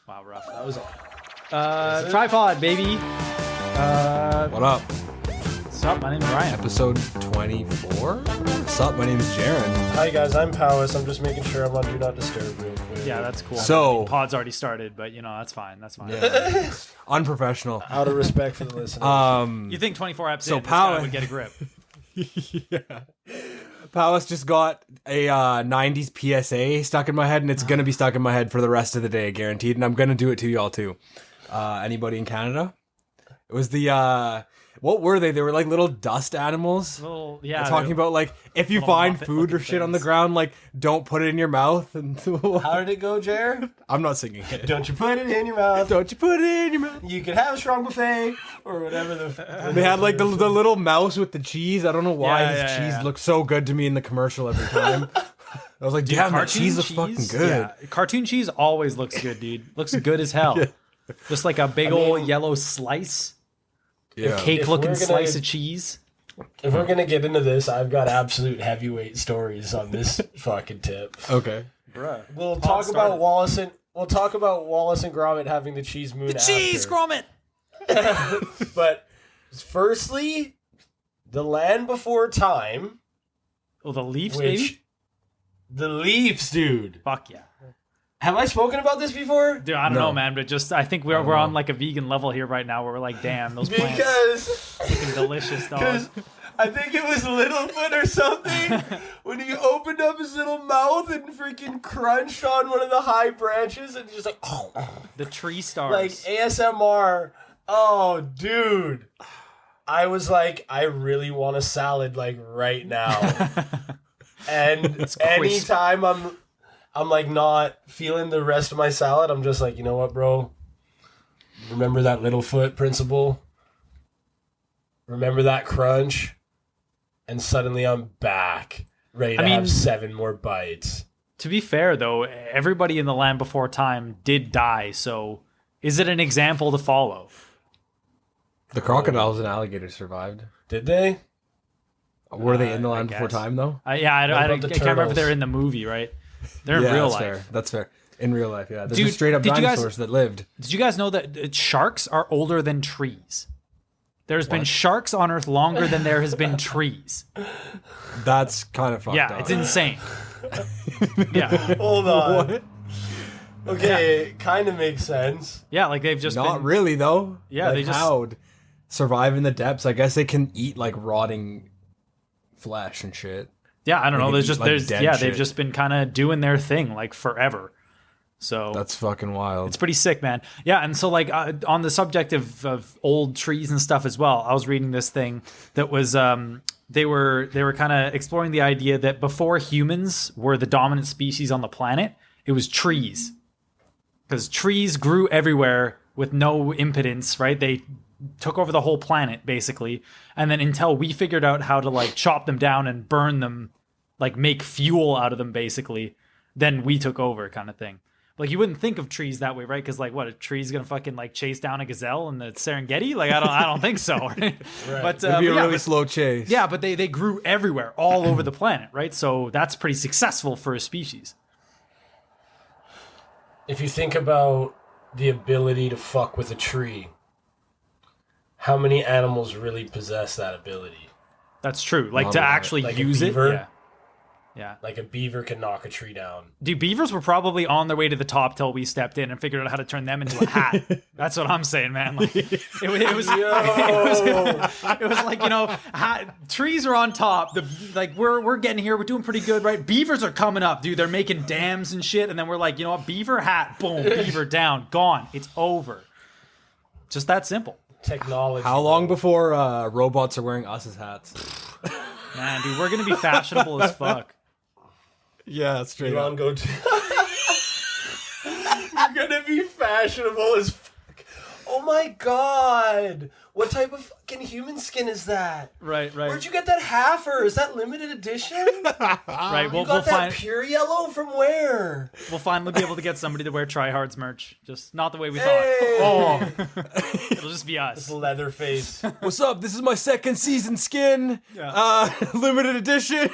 Wow, rough. That was TriPod, baby. What up? What's up? My name's Ryan. Episode 24? What's up? My name is Jaaron. Hi guys, I'm Powys. I'm just making sure I'm on Do Not Disturb real quick. Yeah, that's cool. So- pod's already started, but that's fine. That's fine. Yeah. Unprofessional. Out of respect for the listeners. You think 24 eps So in, this guy Powys- would get a grip? Yeah. Powys just got a 90s PSA stuck in my head, and it's going to be stuck in my head for the rest of the day, guaranteed. And I'm going to do it to y'all, too. Anybody in Canada? It was the... what were they? They were like little dust animals. Little, They're talking about like if you little find Muppet food or looking shit on the things. ground, like don't put it in your mouth. And How did it go, Jer? I'm not singing it. Don't you put it in your mouth. Don't you put it in your mouth? You can have a strong buffet or whatever the. They had like the little mouse with the cheese. I don't know why Yeah, his yeah, cheese yeah. looked so good to me in the commercial every time. I was like, damn, that cartoon cheese looks fucking good. Yeah, cartoon cheese always looks good, dude. Looks good as hell. Yeah. Just like a big old yellow slice, Yeah. cake-looking If we're slice gonna- of cheese. If we're gonna get into this, I've got absolute heavyweight stories on this fucking tip. Okay. Bruh. We'll Pod talk started. about Wallace and Gromit having the cheese moon. Cheese, after. Gromit! But firstly, the land before time, Oh, the Leafs, which baby? the Leafs, dude. Fuck yeah. Have I spoken about this before? Dude, I don't No. know, man, but just I think we're on like a vegan level here right now where we're like, damn, those plants Because looking delicious, dog. I think it was Littlefoot or something when he opened up his little mouth and freaking crunched on one of the high branches and just like, The tree stars. like ASMR. Oh, dude. I was like, I really want a salad like right now. And crisp. anytime I'm like not feeling the rest of my salad, I'm just like, you know what, bro? Remember that Littlefoot principle? Remember that crunch? And suddenly I'm back, ready to have 7 more bites. To be fair, though, everybody in the land before time did die, so is it an example to follow? The crocodiles and alligators survived. Did they? Were they in the I land before guess. time though? I about the can't remember if turtles? they're in the movie, right? They're in Yeah, real that's life. fair. That's fair. In real life, yeah. There's Dude, just straight up did you guys- dinosaurs that lived. Did you guys know that sharks are older than trees? There's been sharks on Earth longer than there has been trees. That's kind of fucked up. Yeah, it's insane. Yeah, Hold on. What? Okay, it kind of makes sense. yeah, like they've just Not been, really though. Yeah, like, they just- how'd survive in the depths. I guess they can eat like rotting flesh and shit. Yeah, I don't know. can There's eat, just like, there's dead yeah, shit. they've just been kind of doing their thing like forever. So That's fucking wild. it's pretty sick, man. Yeah, and so like on the subject of old trees and stuff as well, I was reading this thing that was they were kind of exploring the idea that before humans were the dominant species on the planet, it was trees. Because trees grew everywhere with no impedance, right? They took over the whole planet basically, and then until we figured out how to like chop them down and burn them, like make fuel out of them basically, then we took over kind of thing. Like you wouldn't think of trees that way, right? Because like, what, a tree's gonna fucking like chase down a gazelle in the Serengeti? Like I don't think so. Right? But It'd be a yeah, really but- slow chase. yeah, but they grew everywhere, all over the planet, right? So that's pretty successful for a species. If you think about the ability to fuck with a tree, how many animals really possess that ability? That's true. Like Not to a lot. actually Like a use it. beaver? Yeah. Yeah. Like a beaver can knock a tree down. Dude, beavers were probably on their way to the top till we stepped in and figured out how to turn them into a hat. That's what I'm saying, man. Like, it was like, trees are on top. We're getting here. We're doing pretty good, right? Beavers are coming up, dude. They're making dams and shit. And then we're like, you know what? Beaver hat, boom, beaver down, gone. It's over. Just that simple. Technology. How long before robots are wearing us as hats? Man, dude, we're going to be fashionable as fuck. Yeah, straight Elon go to... You're gonna be fashionable as fuck. Oh my god! What type of fucking human skin is that? Right. Where'd you get that halfer? Is that limited edition? Right. You got that pure yellow from where? We'll finally be able to get somebody to wear TriHards merch. Just not the way we thought. Hey! Oh, it'll just be us. This Leatherface. What's up? This is my second season skin. Yeah. Limited edition.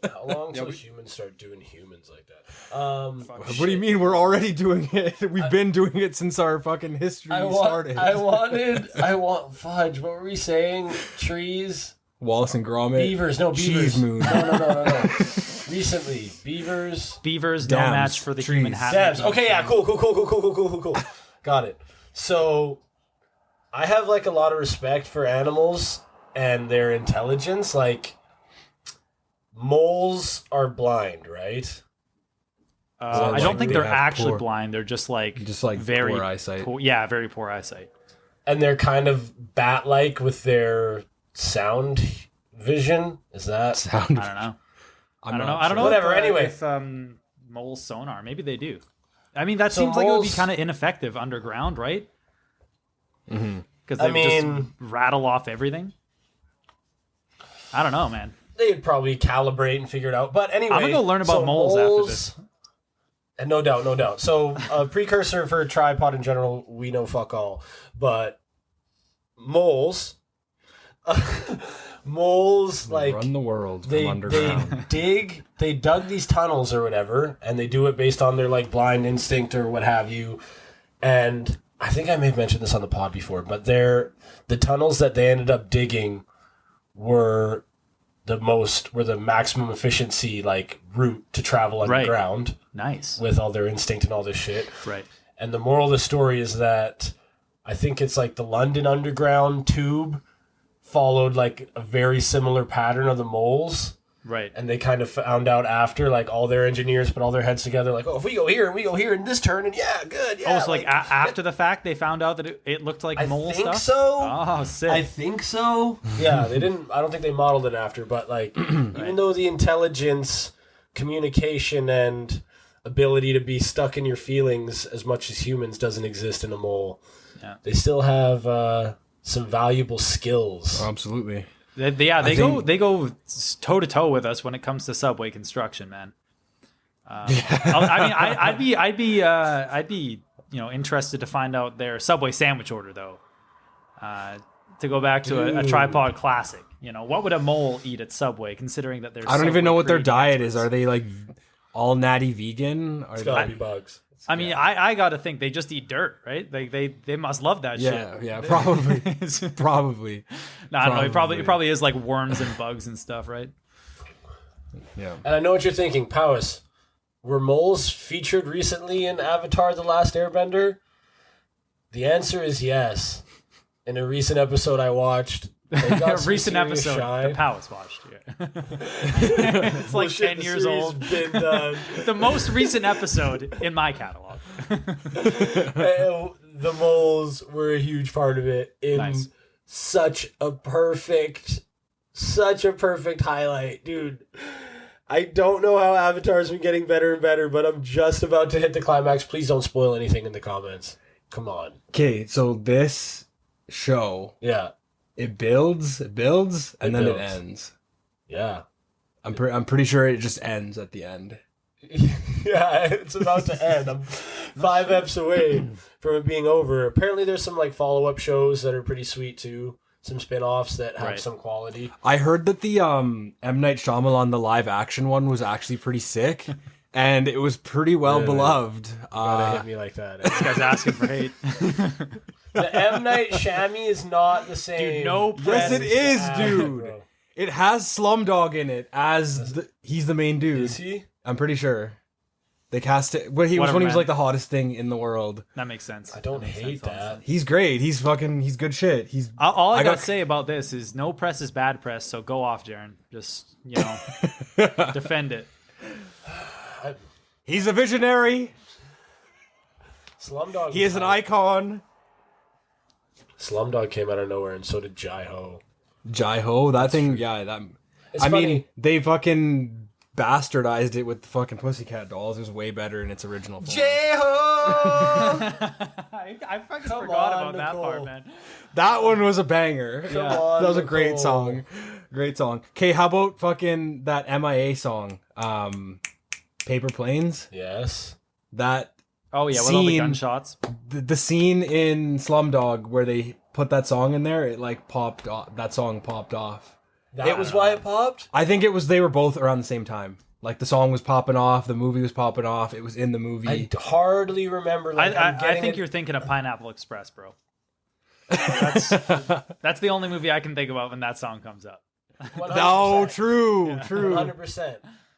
How long till humans start doing humans like that? What do you mean? We're already doing it. We've been doing it since our fucking history started. I want fudge. What were we saying? Trees? Wallace and Gromit. Beavers. No, beavers. Cheese moon. No. Recently. Beavers. Beavers, no Dams, match for the trees. human hat. Dams. Okay, yeah, cool. Got it. So, I have like a lot of respect for animals and their intelligence. Like, moles are blind, right? I don't think they they're have actually poor- blind. They're just like very poor eyesight. Very poor eyesight. And they're kind of bat-like with their sound vision. Is that? Sound. I don't know. I'm I not don't know. sure. Whatever, If, anyway. If moles sonar, maybe they do. I mean, that So seems like it would be moles- kind of ineffective underground, right? Mm-hmm. Because I they just mean- rattle off everything. I don't know, man. They'd probably calibrate and figure it out. But anyway, I'm gonna go learn about moles after this. And no doubt. So a precursor for TriPod in general, we know fuck all. But moles, like Run the world from they underground. they dug these tunnels or whatever, and they do it based on their like blind instinct or what have you. And I think I may have mentioned this on the pod before, but the tunnels that they ended up digging were the maximum efficiency like route to travel underground Nice. with all their instinct and all this shit. Right. And the moral of the story is that I think it's like the London Underground tube followed like a very similar pattern of the moles. Right. And they kind of found out after, like all their engineers put all their heads together, like, oh, if we go here and we go here in this turn, and yeah, good, yeah. Oh, so like after the fact, they found out that it looked like mole stuff? I think so. Oh, sick. I think so. Yeah, they didn't. I don't think they modeled it after, but like, even though the intelligence, communication, and ability to be stuck in your feelings as much as humans doesn't exist in a mole, they still have some valuable skills. Absolutely. They go toe to toe with us when it comes to subway construction, man. I'd be interested to find out their Subway sandwich order though. To go back to a TriPod classic, what would a mole eat at Subway? Considering that there's I don't even know what their creating diet experts. is. Are they like all natty vegan? Are It's they... gotta be bugs. I mean, I got to think they just eat dirt, right? They must love that shit. Yeah, probably. Probably. No, I don't know. It probably is like worms and bugs and stuff, right? Yeah. And I know what you're thinking, Powys. Were moles featured recently in Avatar: The Last Airbender? The answer is yes. In a recent episode I watched, they got A some recent serious episode shine. the Powys watched. Yeah. It's like Bullshit, 10 the years series old. been done. The most recent episode in my catalog. The moles were a huge part of it in Nice. such a perfect highlight, dude. I don't know how Avatar's been getting better and better, but I'm just about to hit the climax. Please don't spoil anything in the comments. Come on. Okay, so this show, Yeah. it builds, and then it builds. ends. Yeah. I'm pretty sure it just ends at the end. Yeah, it's about to end. I'm 5 eps away from it being over. Apparently there's some like follow-up shows that are pretty sweet too. Some spin-offs that have Right. some quality. I heard that the M. Night Shyamalan, the live action one, was actually pretty sick, and it was pretty well Really? beloved. Gotta hit me like that. This guy's asking for hate. The M. Night Shyamalan is not the same. Dude, no Yes, it is, as- dude. bro. It has Slumdog in it as he's the main dude. Is he? I'm pretty sure. They cast it. Well, he was Whatever, when he was man. like the hottest thing in the world. That makes sense. I don't Makes hate sense, that. He's great. He's good shit. He's All I I got got- to say about this is no press is bad press, so go off, Jaaron. Just, defend it. he's a visionary. Slumdog. He is an icon. Slumdog came out of nowhere, and so did Jai-Ho. Jai-Ho, that thing, yeah, that. It's I mean, funny. they fucking bastardized it with the fucking Pussycat Dolls. It was way better in its original form. Jai-Ho! I I fucking Come forgot on, about that part, Nicole. man. That one was a banger. Come on, That was a Nicole. great song. Great song. Okay, how about fucking that MIA song? Paper Planes? Yes. That Oh yeah, with all the Scene. gunshots. the scene in Slumdog where they put that song in there, it like popped off. That song popped off. That was why it popped? I think it was they were both around the same time. Like the song was popping off, the movie was popping off. It was in the movie. I hardly remember. Like, I think you're thinking of Pineapple Express, bro. That's the only movie I can think about when that song comes up. 100%. No, true. 100%.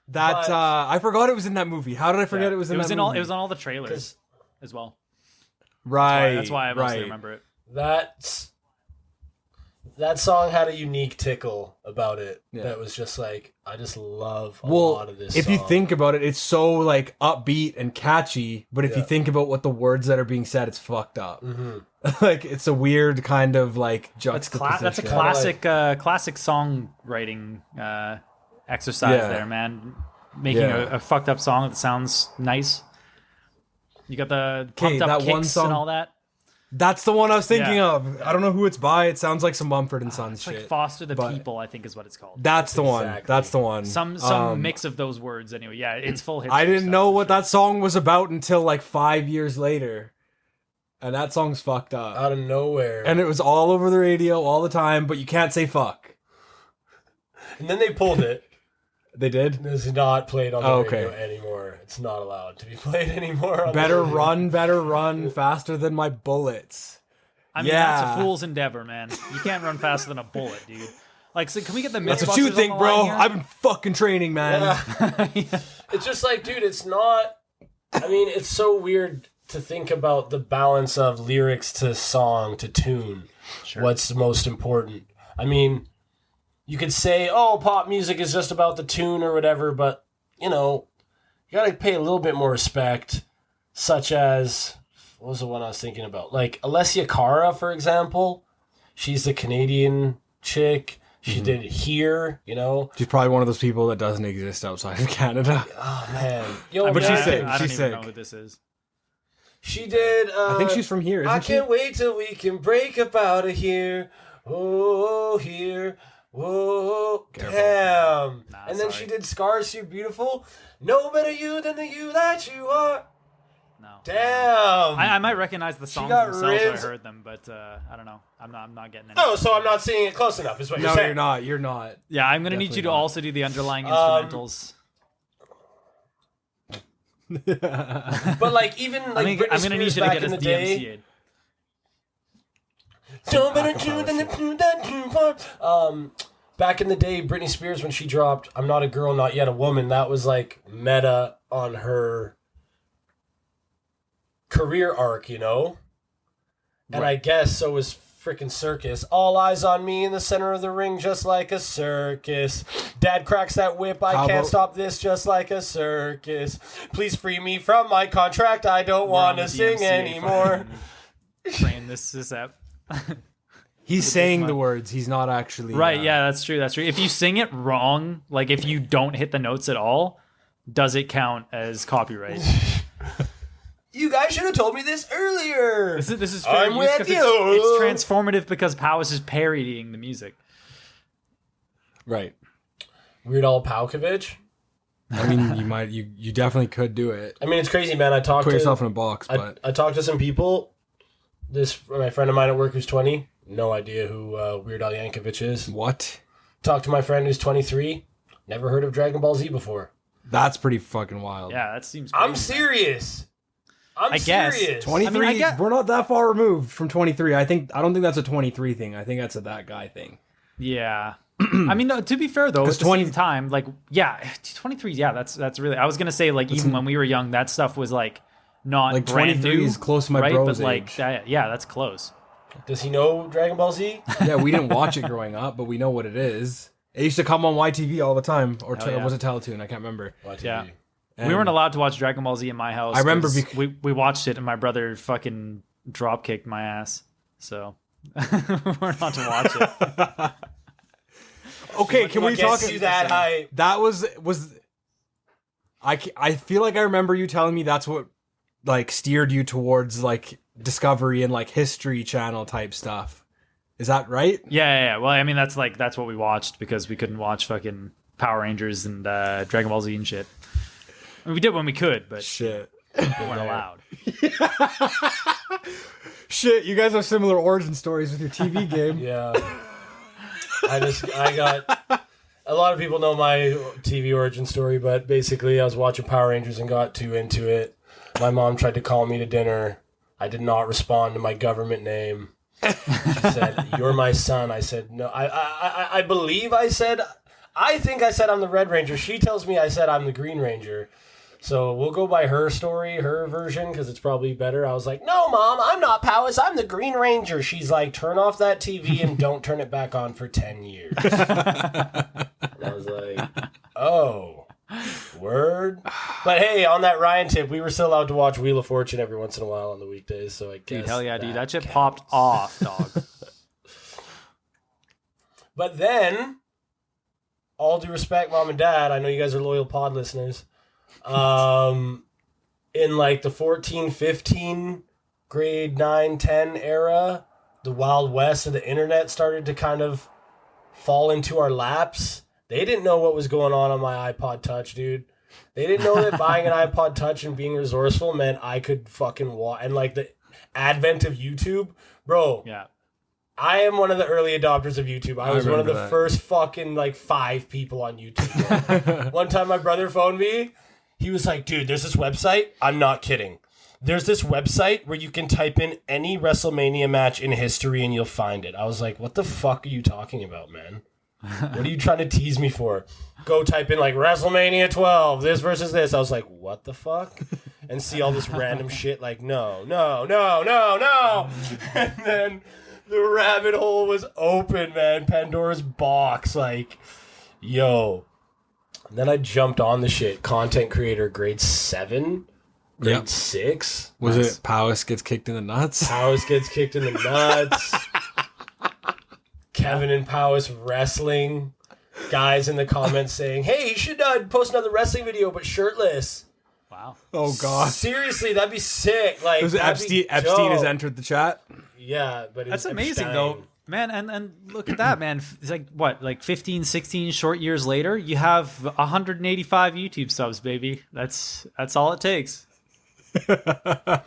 That But- I forgot it was in that movie. How did I forget Yeah. it was in that movie? all. It was on all the trailers 'Cause as well. right. That's why I mostly remember it. That song had a unique tickle about it. Yeah. That was just like, I just love a Well, lot of this if song. you think about it, it's so like upbeat and catchy. But if you Yeah. think about what the words that are being said, it's fucked up. Mm-hmm. Like it's a weird kind of like That's juxtaposition. that's a classic classic songwriting exercise Yeah. there, man. Making Yeah. a fucked up song that sounds nice. You got the pumped up that kicks one song- and all that. That's the one I was thinking Yeah. of. I don't know who it's by. It sounds like some Mumford and Sons It's shit. like Foster the but- People, I think is what it's called. That's the one. Exactly. That's the one. Some mix of those words anyway. Yeah, it's full hit. I didn't know what that song was about until like 5 years later. And that song's fucked up. Out of nowhere. And it was all over the radio all the time, but you can't say fuck. And then they pulled it. They did? It's not played on the Okay. radio anymore. It's not allowed to be played anymore. On Better the radio. run, faster than my bullets. I mean, Yeah. that's a fool's endeavor, man. You can't run faster than a bullet, dude. Like, so can we get the That's Mythbusters what you on think, the bro. line here? I've been fucking training, man. Yeah. It's just like, dude, it's not. I mean, it's so weird to think about the balance of lyrics to song to tune. Sure. What's the most important? I mean, you could say, oh, pop music is just about the tune or whatever, but, you know, you gotta pay a little bit more respect, such as, what was the one I was thinking about? Like, Alessia Cara, for example. She's the Canadian chick. She did Here, you know. She's probably one of those people that doesn't exist outside of Canada. Oh, man. Yo, But man. she's sick. I don't She's even sick. know who this is. She did. I think she's from here, I isn't she? can't wait till we can break up out of here. Oh, here. Whoa, Careful. damn. Nah, and then sorry. she did Scars You Beautiful. No better you than the you that you are. No. Damn. I might recognize the songs got themselves if ribs. I heard them, but I don't know. I'm not getting it. Oh, so I'm not singing it close enough, is what No, you're saying. you're not. You're not. Yeah, I'm gonna need you Definitely to not. also do the underlying instrumentals. But like even like Britney I'm gonna need Spears you to back get in us the day. DMCA'd. No better you than the you that you are. Back in the day, Britney Spears, when she dropped I'm Not a Girl, Not Yet a Woman, that was like meta on her career arc, you know? And I guess so was freaking Circus. All eyes on me in the center of the ring, just like a circus. Dad cracks that whip, I How can't about- stop this, just like a circus. Please free me from my contract, I don't We're on want to the sing DMCA anymore. Playing this app. He's saying the words. He's not actually. Right, yeah, that's true. That's true. If you sing it wrong, like if you don't hit the notes at all, does it count as copyright? You guys should have told me this earlier. This is fair I'm use with 'cause you. It's transformative because Powys is parodying the music. Right. Weird Al Palkovich. I mean, you definitely could do it. I mean, it's crazy, man. I talked Put to yourself in a box, but I talked to some people. My friend of mine at work who's 20. No idea who Weird Al Yankovic is. what? Talked to my friend who's 23. Never heard of Dragon Ball Z before. That's pretty fucking wild. Yeah, that seems crazy. I'm serious. I'm I guess. serious. 23. I get- We're not that far removed from 23. I don't think that's a 23 thing. I think that's a that guy thing. Yeah. I mean, no, to be fair though, at 'Cause the 20 same time, like, yeah, 23. Yeah, that's really. I was gonna say like even when we were young, that stuff was like not Like brand 23 new, is close to my right? bro's But like, age. yeah, that's close. Does he know Dragon Ball Z? Yeah, we didn't watch it growing up, but we know what it is. It used to come on YTV all the time, or Hell yeah. was it Teletoon? I can't remember. YTV. Yeah. And We weren't allowed to watch Dragon Ball Z in my house. I remember 'cause we watched it and my brother fucking drop kicked my ass. So we're not to watch it. Okay, can we What talk? gets you that hype? That was I feel like I remember you telling me that's what like steered you towards like Discovery and like History Channel type stuff. Is that right? Yeah. Well, I mean, that's what we watched because we couldn't watch fucking Power Rangers and Dragon Ball Z and shit. I mean, we did when we could, but Shit. we weren't allowed. Shit, you guys have similar origin stories with your TV game. Yeah. I got a lot of people know my TV origin story, but basically I was watching Power Rangers and got too into it. My mom tried to call me to dinner. I did not respond to my government name. She said, "You're my son." I said, "No." I believe I said, I think I said I'm the Red Ranger. She tells me I said I'm the Green Ranger. So we'll go by her story, her version, because it's probably better. I was like, "No, Mom, I'm not Powys. I'm the Green Ranger." She's like, "Turn off that TV and don't turn it back on for 10 years. And I was like, "Oh, word." But hey, on that Ryan tip, we were still allowed to watch Wheel of Fortune every once in a while on the weekdays. So I guess Dude, hell yeah, dude. That shit popped off, dog. But then, all due respect, Mom and Dad, I know you guys are loyal pod listeners. In like the 14, 15, grade 9, 10 era, the Wild West of the internet started to kind of fall into our laps. They didn't know what was going on my iPod Touch, dude. They didn't know that buying an iPod Touch and being resourceful meant I could fucking watch. And like the advent of YouTube, bro. Yeah. I am one of the early adopters of YouTube. I was one of the that. first fucking like 5 people on YouTube. One time my brother phoned me. He was like, "Dude, there's this website." I'm not kidding. "There's this website where you can type in any WrestleMania match in history and you'll find it." I was like, "What the fuck are you talking about, man? What are you trying to tease me for? Go type in like WrestleMania 12, this versus this." I was like, "What the fuck?" And see all this random shit like, no. And then the rabbit hole was open, man. Pandora's box. Like, yo. And then I jumped on the shit. Content creator grade 7, grade Yep. 6. Was it Powys gets kicked in the nuts? Powys gets kicked in the nuts. Kevin and Powys wrestling. Guys in the comments saying, "Hey, you should post another wrestling video, but shirtless." Wow. Oh god. Seriously, that'd be sick. Like, Was it that'd be Epstein has dope. entered the chat? Yeah, but it's That's amazing, Epstein. though. Man, and look at that, man. It's like, what, like 15, 16 short years later, you have 185 YouTube subs, baby. That's all it takes. Is that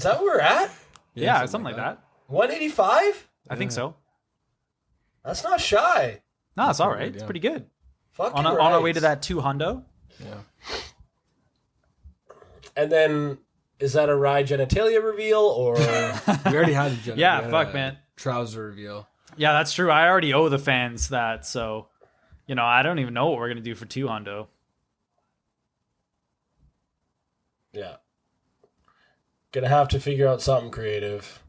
where we're at? Yeah, something like that. 185? I think so. That's not shy. No, it's all right. good, It's yeah. pretty good. Fucking On our way to that 200. Yeah. And then, is that a Rye genitalia reveal, or... We already had a gender. Yeah, we had fuck, a man. Trouser reveal. Yeah, that's true. I already owe the fans that, so, I don't even know what we're going to do for 200. Yeah. Gonna have to figure out something creative.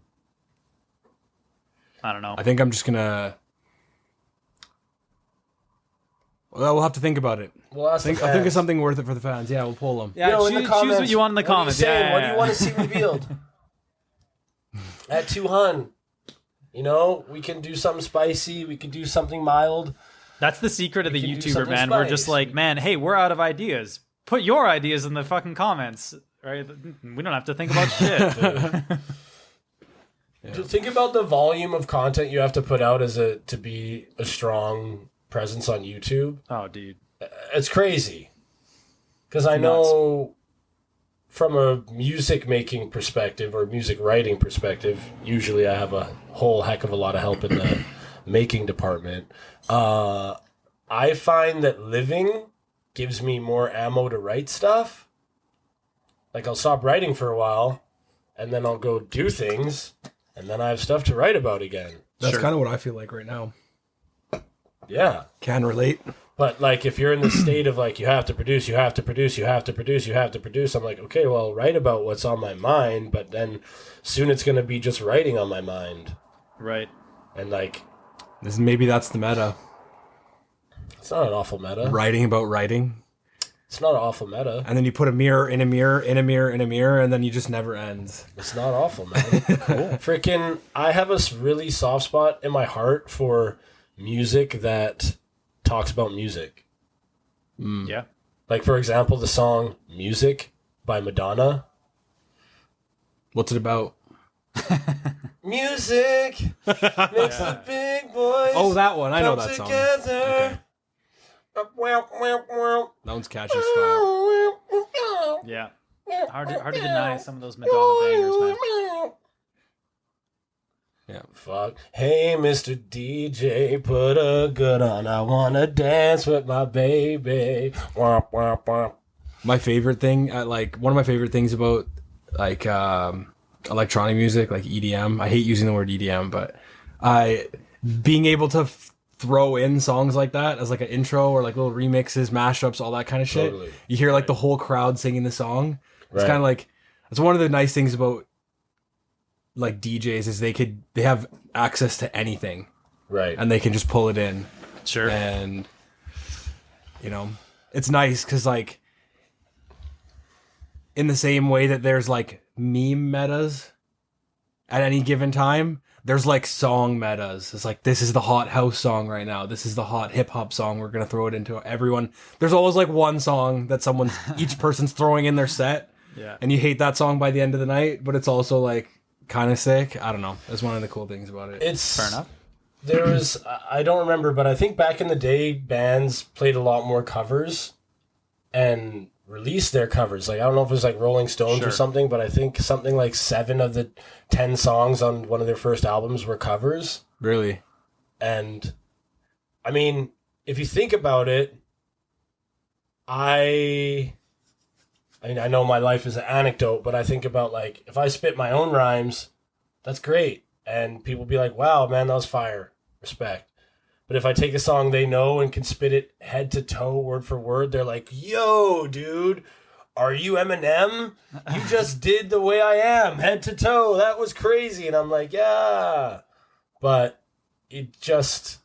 I don't know. I think I'm just gonna. Well, we'll have to think about it. We'll ask I'll think of something worth it for the fans. Yeah, we'll pull them. Yeah, in the choose comments, what you want in the comments. What are you saying? Yeah, What do you want to see revealed? At 200. We can do something spicy. We can do something mild. That's the secret of the can do YouTuber, something man. We're spice. just like, man, hey, we're out of ideas. Put your ideas in the fucking comments, right? We don't have to think about shit. Just think about the volume of content you have to put out to be a strong presence on YouTube. Oh, dude. It's crazy. Because I know from a music making perspective or music writing perspective, usually I have a whole heck of a lot of help in the making department. I find that living gives me more ammo to write stuff. Like, I'll stop writing for a while, and then I'll go do things, and then I have stuff to write about again. That's kind of what I feel like right now. Yeah. Can relate. But, like, if you're in the state of, like, you have to produce, I'm like, okay, well, write about what's on my mind, but then soon it's going to be just writing on my mind. Right. And, like... Maybe that's the meta. It's not an awful meta. Writing about writing. It's not an awful meta. And then you put a mirror in a mirror in a mirror in a mirror, and then you just never ends. It's not awful, man. Cool. Freaking, I have a really soft spot in my heart for music that talks about music. Yeah. Like, for example, the song Music by Madonna. What's it about? Music makes the big boys. Oh, that one. I know come that song. together. Okay. That one's catchy as fuck. Yeah. Hard to deny some of those Madonna bangers, man. Yeah. Fuck. Hey, Mr. DJ, put a good on. I wanna dance with my baby. Womp, womp, womp. My favorite thing, one of my favorite things about like electronic music, like EDM. I hate using the word EDM, but being able to throw in songs like that as like an intro or like little remixes, mashups, all that kind of shit. Totally. You hear like the whole crowd singing the song. It's Right. kind of like, it's one of the nice things about like DJs is they have access to anything Right. and they can just pull it in. Sure. And you know, it's nice because like in the same way that there's like meme metas at any given time, there's like song metas. It's like, this is the hot house song right now. This is the hot hip hop song. We're going to throw it into everyone. There's always like one song that each person's throwing in their set. Yeah. And you hate that song by the end of the night, but it's also like kind of sick. I don't know. That's one of the cool things about it. It's Fair enough. There was, I don't remember, but I think back in the day, bands played a lot more covers and released their covers. Like, I don't know if it was like Rolling Stones Sure. or something, but I think something like 7 of the 10 songs on one of their first albums were covers. Really? And I mean, if you think about it, I mean, I know my life is an anecdote, but I think about like, if I spit my own rhymes, that's great. And people be like, wow, man, that was fire. Respect. But if I take a song they know and can spit it head to toe, word for word, they're like, yo, dude, are you Eminem? You just did The Way I Am, head to toe. That was crazy. And I'm like, yeah. But it just,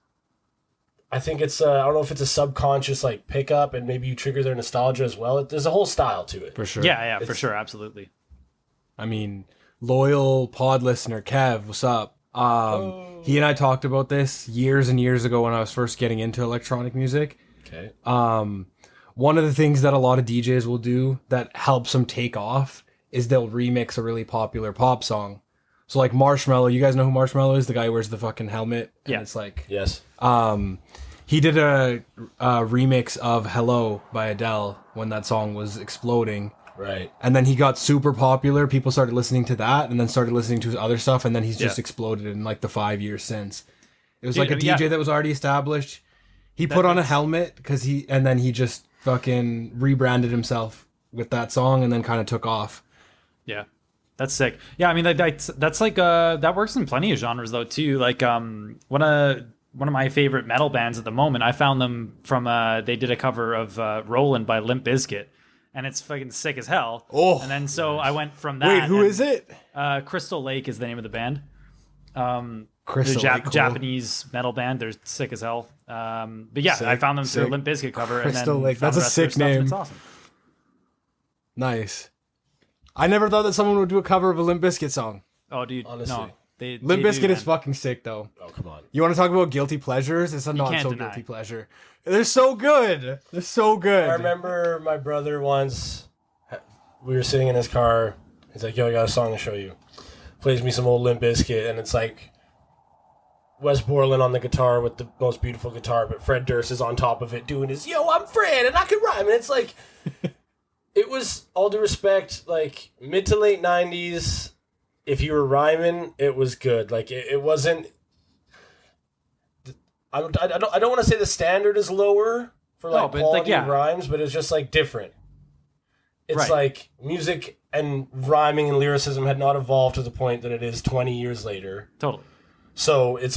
I think it's, I don't know if it's a subconscious like pickup and maybe you trigger their nostalgia as well. There's a whole style to it. For sure. Yeah, for sure, absolutely. I mean, loyal pod listener Kev, what's up? He and I talked about this years and years ago when I was first getting into electronic music. Okay. One of the things that a lot of DJs will do that helps them take off is they'll remix a really popular pop song. So like Marshmello, you guys know who Marshmello is? The guy who wears the fucking helmet. And Yeah. it's like, Yes. he did a remix of Hello by Adele when that song was exploding. Right. And then he got super popular. People started listening to that and then started listening to his other stuff. And then he's just exploded in like the 5 years since. It was Dude, like a yeah. DJ that was already established. He put on a helmet and then he just fucking rebranded himself with that song and then kind of took off. Yeah, that's sick. Yeah, I mean that's like that works in plenty of genres though too. Like one of my favorite metal bands at the moment, I found them from they did a cover of Rollin' by Limp Bizkit, and it's fucking sick as hell. Oh. And then so I went from that. Wait, who is it? Crystal Lake is the name of the band. Crystal They're Lake, cool. Japanese metal band. They're sick as hell. But yeah, Sick, I found them through a sick. Limp Bizkit cover. Crystal and then Lake, found that's the a rest of their sick stuff, and name. It's awesome. Nice. I never thought that someone would do a cover of a Limp Bizkit song. Oh, dude, Honestly. no. Limp they Bizkit do, is man. fucking sick though. Oh, come on. You want to talk about guilty pleasures? It's a not can't so deny. guilty pleasure. They're so good. They're so good. I remember my brother once, we were sitting in his car. He's like, yo, I got a song to show you. Plays me some old Limp Bizkit, and it's like Wes Borland on the guitar with the most beautiful guitar, but Fred Durst is on top of it doing his, yo, I'm Fred, and I can rhyme. And it's like, it was, all due respect, like mid to late 90s. If you were rhyming, it was good. Like, it wasn't, I don't want to say the standard is lower for like but, quality like, yeah. rhymes, but it's just like different. It's Right. like music and rhyming and lyricism had not evolved to the point that it is 20 years later. Totally. So he's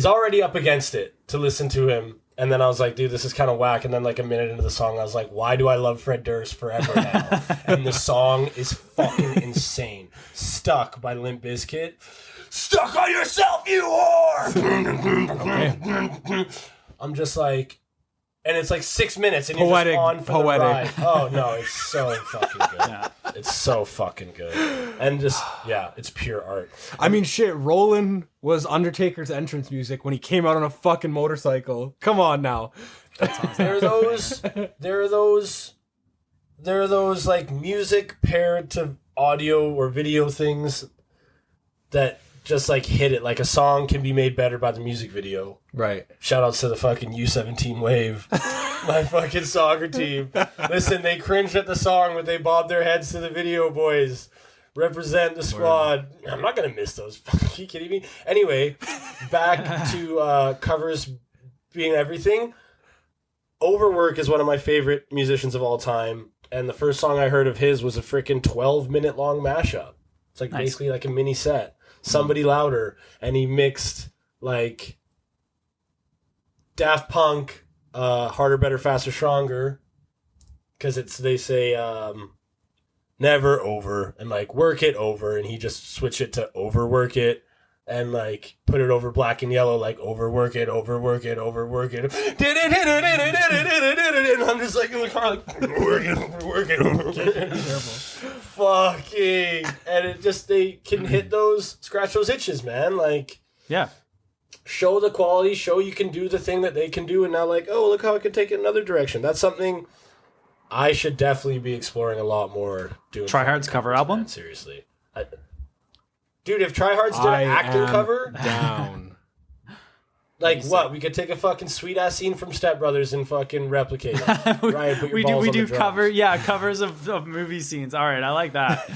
already up against it to listen to him. And then I was like, dude, this is kind of whack. And then like a minute into the song, I was like, why do I love Fred Durst forever now? And the song is fucking insane. Stuck by Limp Bizkit. Stuck on yourself, you whore! I'm just like, and it's like 6 minutes and you're Poetic, just on for poetic. the ride. Oh no, it's so fucking good. Yeah. It's so fucking good. And just, yeah, it's pure art. I mean, shit, Rollin' was Undertaker's entrance music when he came out on a fucking motorcycle. Come on now. There are those like music paired to audio or video things that just like hit it. Like a song can be made better by the music video. Right. Shout outs to the fucking U17 Wave, my fucking soccer team. Listen, they cringed at the song, but they bobbed their heads to the video, boys. Represent the squad. I'm not gonna miss those. Are you kidding me? Anyway, back to covers being everything. Overwork is one of my favorite musicians of all time, and the first song I heard of his was a freaking 12-minute long mashup. It's like basically like a mini set. Somebody Louder, and he mixed like Daft Punk, Harder, Better, Faster, Stronger, because they say never over and like work it over, and he just switched it to overwork it and like put it over Black and Yellow, like overwork it, overwork it, overwork it. And I'm just like in the car, like overwork it, overwork it. Fucking, and it just, they can hit those, scratch those itches, man. Like, Yeah. show the quality, show you can do the thing that they can do, and now like, oh, look how I can take it another direction. That's something I should definitely be exploring a lot more. Doing TriHards cover album? man, seriously. Dude, if TriHards did an acting cover, down. like what? We could take a fucking sweet ass scene from Step Brothers and fucking replicate it. Ryan, put your we balls do on the drums. covers of movie scenes. All right, I like that.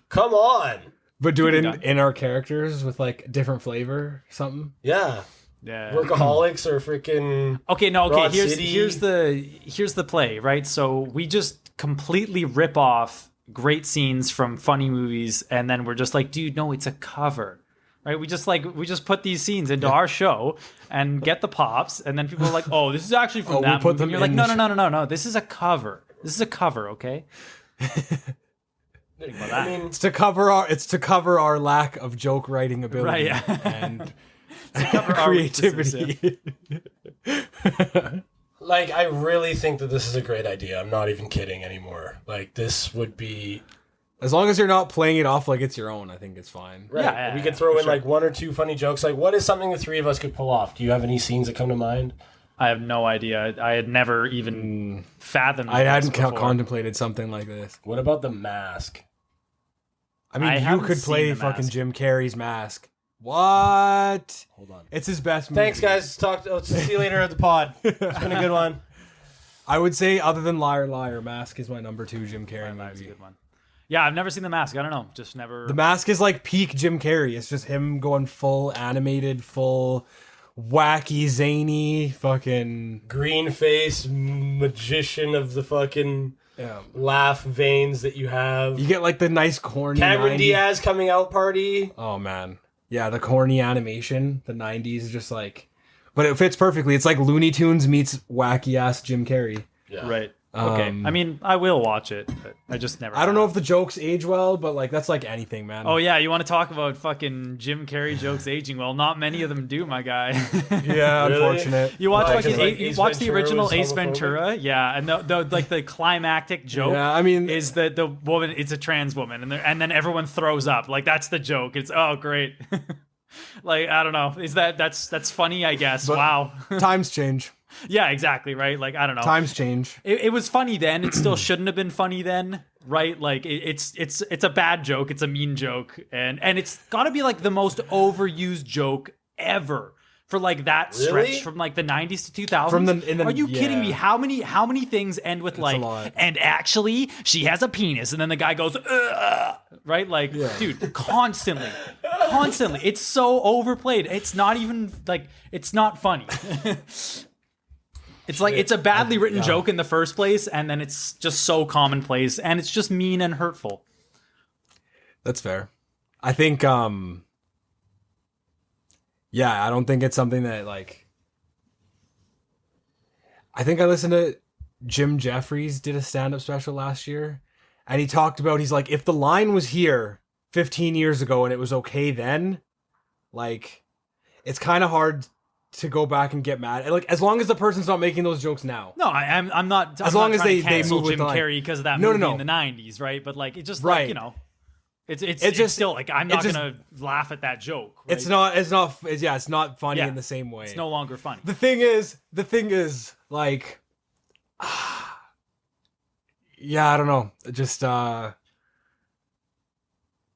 Come on. But do it in our characters with like different flavor, something. Yeah. Yeah. Workaholics or freaking Okay, no, okay, Broad here's City. here's the play, right? So we just completely rip off great scenes from funny movies, and then we're just like, dude, no, it's a cover. Right? We just put these scenes into our show and get the pops, and then people are like, oh, this is actually from that put movie. them And you're like, in no, the no, no, no, no, no. This is a cover. This is a cover, okay? Think about that. I mean, It's to cover our lack of joke writing ability, Right, yeah. and cover our creativity. like, I really think that this is a great idea. I'm not even kidding anymore. Like, this would be As long as you're not playing it off like it's your own, I think it's fine. right. Yeah, We could throw in like one or two funny jokes. Like, what is something the three of us could pull off? Do you have any scenes that come to mind? I have no idea. I had never even fathomed I this hadn't before. contemplated something like this. What about The Mask? I mean, I you haven't could seen play The fucking Mask. Jim Carrey's Mask. What? Hold on. It's his best movie. Thanks, guys. See you later at the pod. It's been a good one. I would say, other than Liar Liar, Mask is my number 2 Jim Carrey That's a movie. good one. Yeah, I've never seen The Mask. I don't know. Just never. The Mask is like peak Jim Carrey. It's just him going full animated, full wacky, zany, fucking Green face magician of the fucking yeah. laugh veins that you have. You get like the nice corny Cameron 90s. Diaz coming out party. Oh man, yeah, the corny animation, the '90s, is just like, but it fits perfectly. It's like Looney Tunes meets wacky ass Jim Carrey. Yeah. Right. Okay. I mean, I will watch it, but I just never. I don't know have. if the jokes age well, but like that's like anything, man. Oh yeah, you want to talk about fucking Jim Carrey jokes aging well? Not many of them do, my guy. yeah, Really? unfortunate. You watch Like, fucking like you Ace watch the Ventura original was Ace homophobic? Ventura, yeah, and the like the climactic joke. Yeah, I mean, is that the woman? It's a trans woman, and then everyone throws up. Like that's the joke. It's oh great. Like I don't know. Is that's funny? I guess. But- wow. times change. Yeah, exactly. Right. Like I don't know. Times change. It was funny then. It still shouldn't have been funny then, right? Like it's a bad joke. It's a mean joke, and it's got to be like the most overused joke ever for like that Really? stretch from like the 90s to 2000s. From Are you kidding me? yeah. How many things end with a like lot. and actually she has a penis, and then the guy goes right? Like dude, constantly. It's so overplayed. It's not even like it's not funny. It's like it's a badly written joke in the first place, and then it's just so commonplace, and it's just mean and hurtful. That's fair. I think yeah, I don't think it's something that like I think I listened to Jim Jeffries did a stand-up special last year, and he talked about he's like, if the line was here 15 years ago and it was okay then, like it's kind of hard to go back and get mad. And like as long as the person's not making those jokes now. No, I'm not. As I'm long not as trying they to cancel move with Jim the line. Carrey because of that No, movie no. in the 90s, right? But like it just Right. like, you know, it's just- still like I'm not just- gonna laugh at that joke. Right? It's not funny Yeah. in the same way. It's no longer funny. The thing is, like, yeah, I don't know. Just And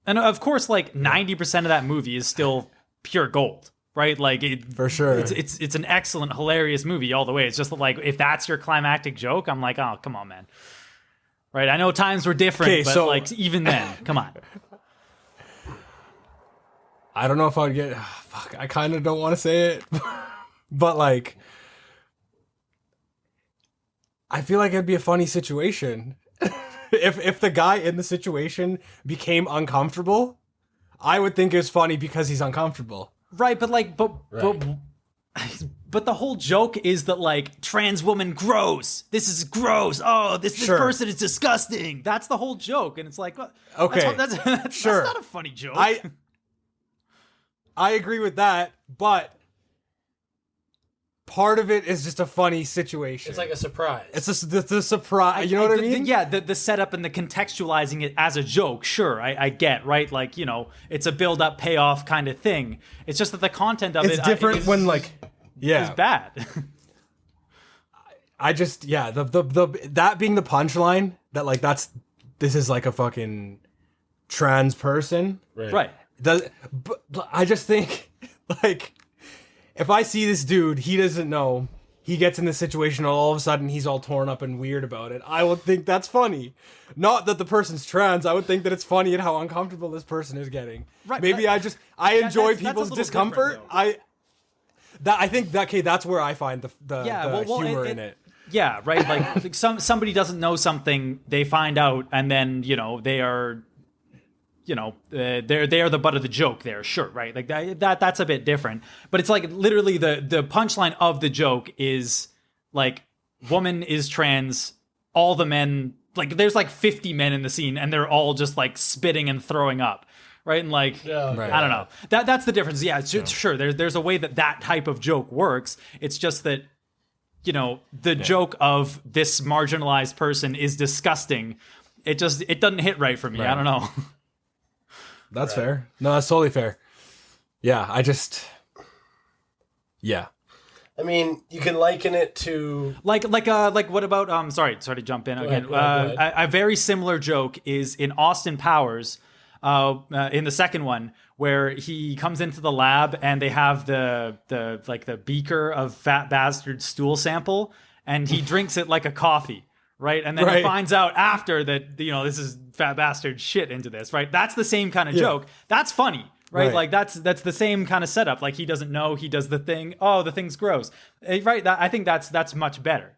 of course, like 90% of that movie is still pure gold, right? Like for sure. It's an excellent, hilarious movie all the way. It's just like if that's your climactic joke, I'm like, oh, come on, man. Right? I know times were different, but like even then, come on. I don't know if I'd get. Fuck, I kind of don't want to say it, but like, I feel like it'd be a funny situation if the guy in the situation became uncomfortable. I would think it's funny because he's uncomfortable. Right, but like, but the whole joke is that like trans woman gross. This is gross. Oh, this person is disgusting. That's the whole joke, and it's like, okay, that's sure, that's not a funny joke. I agree with that, but part of it is just a funny situation. It's like a surprise. It's just the surprise. You know what I mean? The setup and the contextualizing it as a joke. Sure, I get, right? Like, you know, it's a build up payoff kind of thing. It's just that the content of it's different when like, yeah, is bad. I just the that being the punchline that like this is like a fucking trans person, right? But I just think like if I see this dude, he doesn't know, he gets in this situation, and all of a sudden he's all torn up and weird about it, I would think that's funny. Not that the person's trans, I would think that it's funny at how uncomfortable this person is getting. Right. Maybe I enjoy people's discomfort. I think that's where I find the humor in it. Yeah, right. Like somebody doesn't know something, they find out, and then they are. They are the butt of the joke there, sure, right? Like that's a bit different. But it's like literally the punchline of the joke is like, woman is trans, all the men, like there's like 50 men in the scene, and they're all just like spitting and throwing up, right? And like, I don't know. That's the difference. Yeah, sure. There's a way that type of joke works. It's just that, the joke of this marginalized person is disgusting. It doesn't hit right for me. Right. I don't know. That's fair. No, that's totally fair. Yeah, yeah. I mean, you can liken it to like what about sorry to jump in again. Go ahead. A very similar joke is in Austin Powers, in the second one, where he comes into the lab and they have the beaker of Fat Bastard's stool sample, and he drinks it like a coffee. Right, and then he finds out after that, this is Fat Bastard shit into this, right? That's the same kind of joke. That's funny, right? Like that's the same kind of setup. Like he doesn't know, he does the thing. Oh, the thing's gross, right? I think that's much better.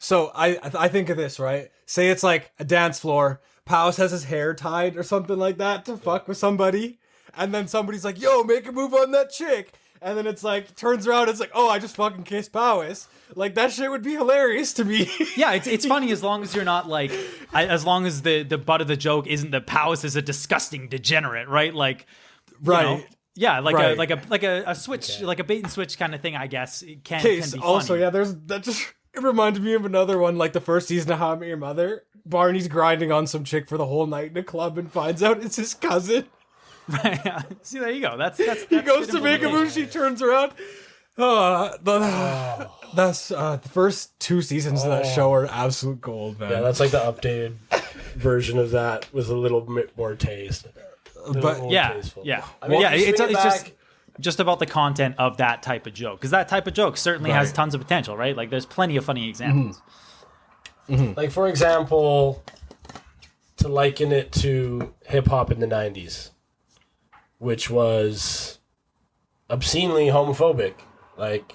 So I think of this, right? Say it's like a dance floor. Powys has his hair tied or something like that to fuck with somebody, and then somebody's like, "Yo, make a move on that chick." And then it's like, turns around, it's like, oh, I just fucking kissed Powys. Like, that shit would be hilarious to me. Yeah, it's funny as long as you're not like, as long as the butt of the joke isn't that Powys is a disgusting degenerate, right? Like, yeah, like a switch, like a bait and switch kind of thing, I guess. It can be funny. Also, yeah, it reminded me of another one, like the first season of How I Met Your Mother. Barney's grinding on some chick for the whole night in a club and finds out it's his cousin. Right. See, there you go. That's he goes to make a move. She turns around. That's the first 2 seasons of that show are absolute gold, man. Yeah, that's like the updated version of that with a little bit more taste. Tasteful. Yeah. I mean, it's just about the content of that type of joke, because that type of joke certainly has tons of potential, right? Like there's plenty of funny examples. Mm-hmm. Like for example, to liken it to hip hop in the 90s. Which was obscenely homophobic. Like,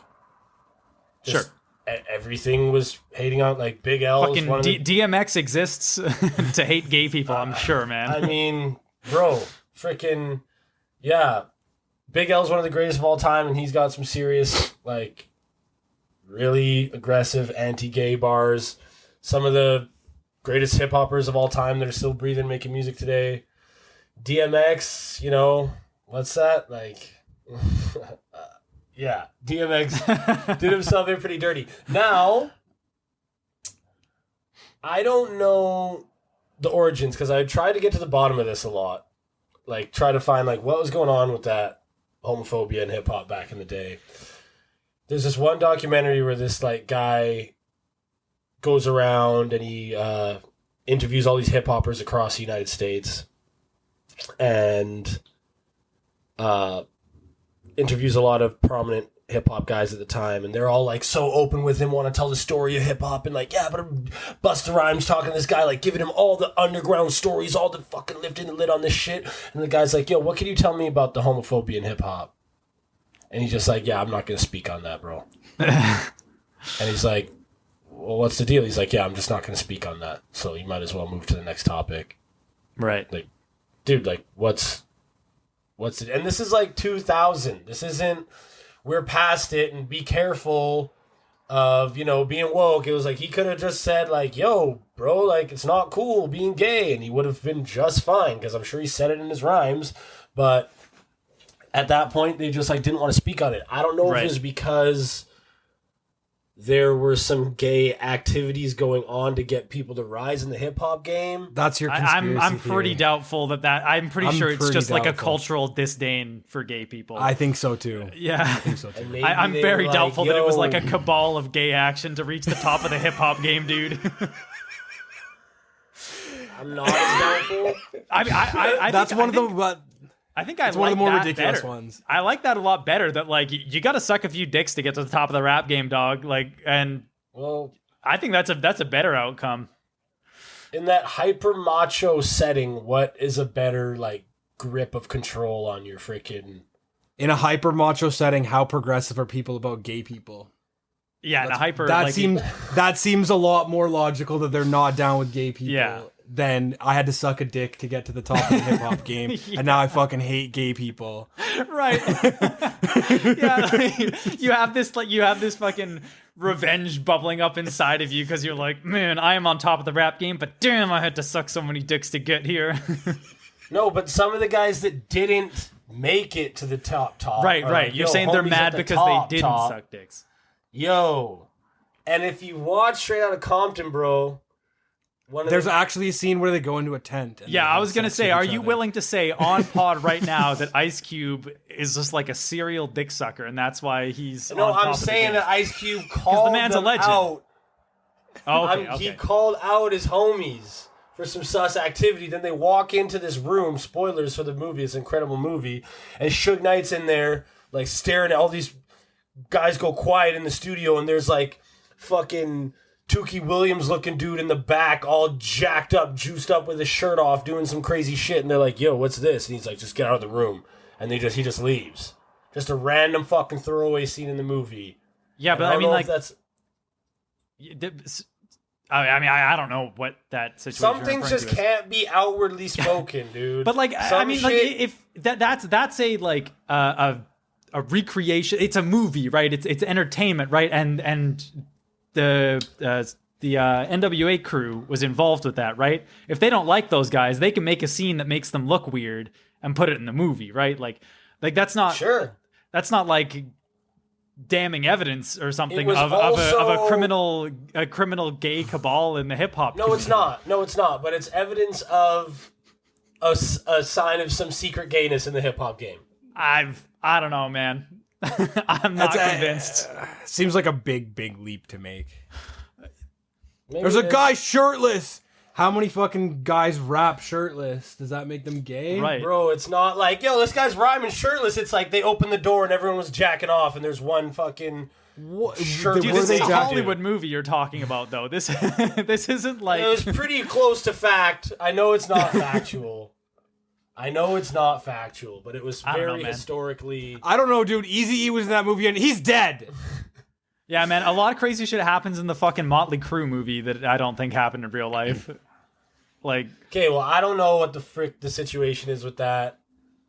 everything was hating on, like, Big L. Fucking DMX exists to hate gay people, I'm sure, man. I mean, bro, freaking, yeah. Big L's one of the greatest of all time, and he's got some serious, like, really aggressive anti-gay bars. Some of the greatest hip-hoppers of all time that are still breathing, making music today. DMX, what's that? Like, yeah, DMX did himself in pretty dirty. Now, I don't know the origins, because I tried to get to the bottom of this a lot. Like, try to find, like, what was going on with that homophobia in hip-hop back in the day. There's this one documentary where this, like, guy goes around and he interviews all these hip hoppers across the United States, and interviews a lot of prominent hip hop guys at the time, and they're all like so open with him, want to tell the story of hip hop, and like, yeah, but Busta Rhymes talking to this guy, like giving him all the underground stories, all the fucking lifting the lid on this shit, and the guy's like, yo, what can you tell me about the homophobia in hip hop? And he's just like, yeah, I'm not gonna speak on that, bro. And he's like, well, what's the deal? He's like, yeah, I'm just not gonna speak on that, so you might as well move to the next topic. Right. Like, dude, like what's it? And this is like 2000. This isn't, we're past it, and be careful of, you know, being woke. It was like he could have just said like, yo, bro, like it's not cool being gay, and he would have been just fine, because I'm sure he said it in his rhymes. But at that point, they just like didn't want to speak on it. I don't know if it was because there were some gay activities going on to get people to rise in the hip hop game. That's your conspiracy I'm pretty theory. doubtful that I'm pretty sure it's just like a doubtful. cultural disdain for gay people. I think so too. Yeah. I think so too. And maybe I'm they very were like, doubtful that it was yo, like a cabal of gay action to reach the top of the hip hop game, dude. I'm not as doubtful. I That's think, one of the. I think I It's like one of the more that ridiculous better. ones. I like that a lot better. That like you got to suck a few dicks to get to the top of the rap game, dog. Like, and Well, I think that's a better outcome. in that hyper macho setting, what is a better like grip of control on your freaking? In a hyper macho setting, how progressive are people about gay people? Yeah, and a hyper That like, seems a lot more logical that they're not down with gay people. Yeah. Than I had to suck a dick to get to the top of the hip hop game, and now I fucking hate gay people. right. Yeah, like, you have this fucking revenge bubbling up inside of you because you're like, man, I am on top of the rap game, but damn, I had to suck so many dicks to get here. No, but some of the guys that didn't make it to the top. Right. are like, You're yo, saying they're homies mad at the because top, they didn't suck dicks. Yo, and if you watch Straight Outta Compton, bro, There's actually a scene where they go into a tent. And Yeah, they I have was gonna sex say, with are each you other. willing to say on pod right now that Ice Cube is just like a serial dick sucker, and that's why he's No, on top I'm of the saying game? that Ice Cube called man's a them legend. out. Oh, okay. He called out his homies for some sus activity. Then they walk into this room. Spoilers for the movie. It's an incredible movie. And Suge Knight's in there, like staring at all these guys go quiet in the studio. And there's like fucking Tukey Williams looking dude in the back, all jacked up, juiced up with his shirt off, doing some crazy shit. And they're like, "Yo, what's this?" And he's like, "Just get out of the room." And he just leaves. Just a random fucking throwaway scene in the movie. Yeah, And but I I don't mean, know like, if that's I don't know what that situation. some you're things referring just to is. can't be outwardly spoken, dude. But like, I Some mean, like, shit- if that's a like a recreation. It's a movie, right? It's entertainment, right? And the NWA crew was involved with that, right? If they don't like those guys, they can make a scene that makes them look weird and put it in the movie, right? Like that's not Sure. That's not like damning evidence or something was of also- a criminal gay cabal in the hip hop. No, it's not. No, it's not. But it's evidence of a sign of some secret gayness in the hip hop game. I don't know, man. I'm not convinced. Seems like a big leap to make. Maybe There's a it is. guy shirtless. How many fucking guys rap shirtless? Does that make them gay? Right. Bro, it's not like, yo, this guy's rhyming shirtless. It's like they open the door and everyone was jacking off and there's one fucking What? shirt. Dude, Were this they is a jacked? Hollywood movie you're talking about, though. This this isn't like. It was pretty close to fact. I know it's not factual. but it was I don't know, very man. I historically. don't know, dude. Eazy-E was in that movie and he's dead. Yeah, man. A lot of crazy shit happens in the fucking Motley Crue movie that I don't think happened in real life. Like, Okay, well, I don't know what the frick the situation is with that.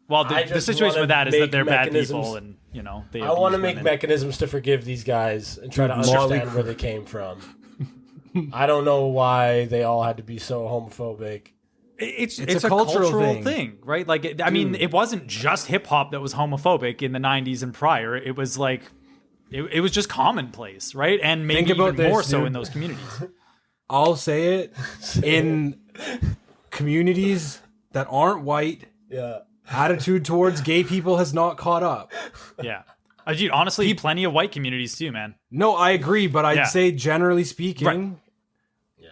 well, I the just situation wanna with that is that make they're bad mechanisms- people, and you know they. I want to abuse make women. mechanisms to forgive these guys and try to Motley understand where they came from. I don't know why they all had to be so homophobic. It's a a cultural cultural thing. thing, right? Like, I mean, it wasn't just hip hop that was homophobic in the '90s and prior. It was like, it was just commonplace, right? And maybe Think about even more this, so dude. in those communities. I'll say it. In communities that aren't white, Yeah. attitude towards gay people has not caught up. Yeah, dude. Honestly, plenty of white communities too, man. No, I agree, but I'd Yeah. say generally speaking, Right. Yeah.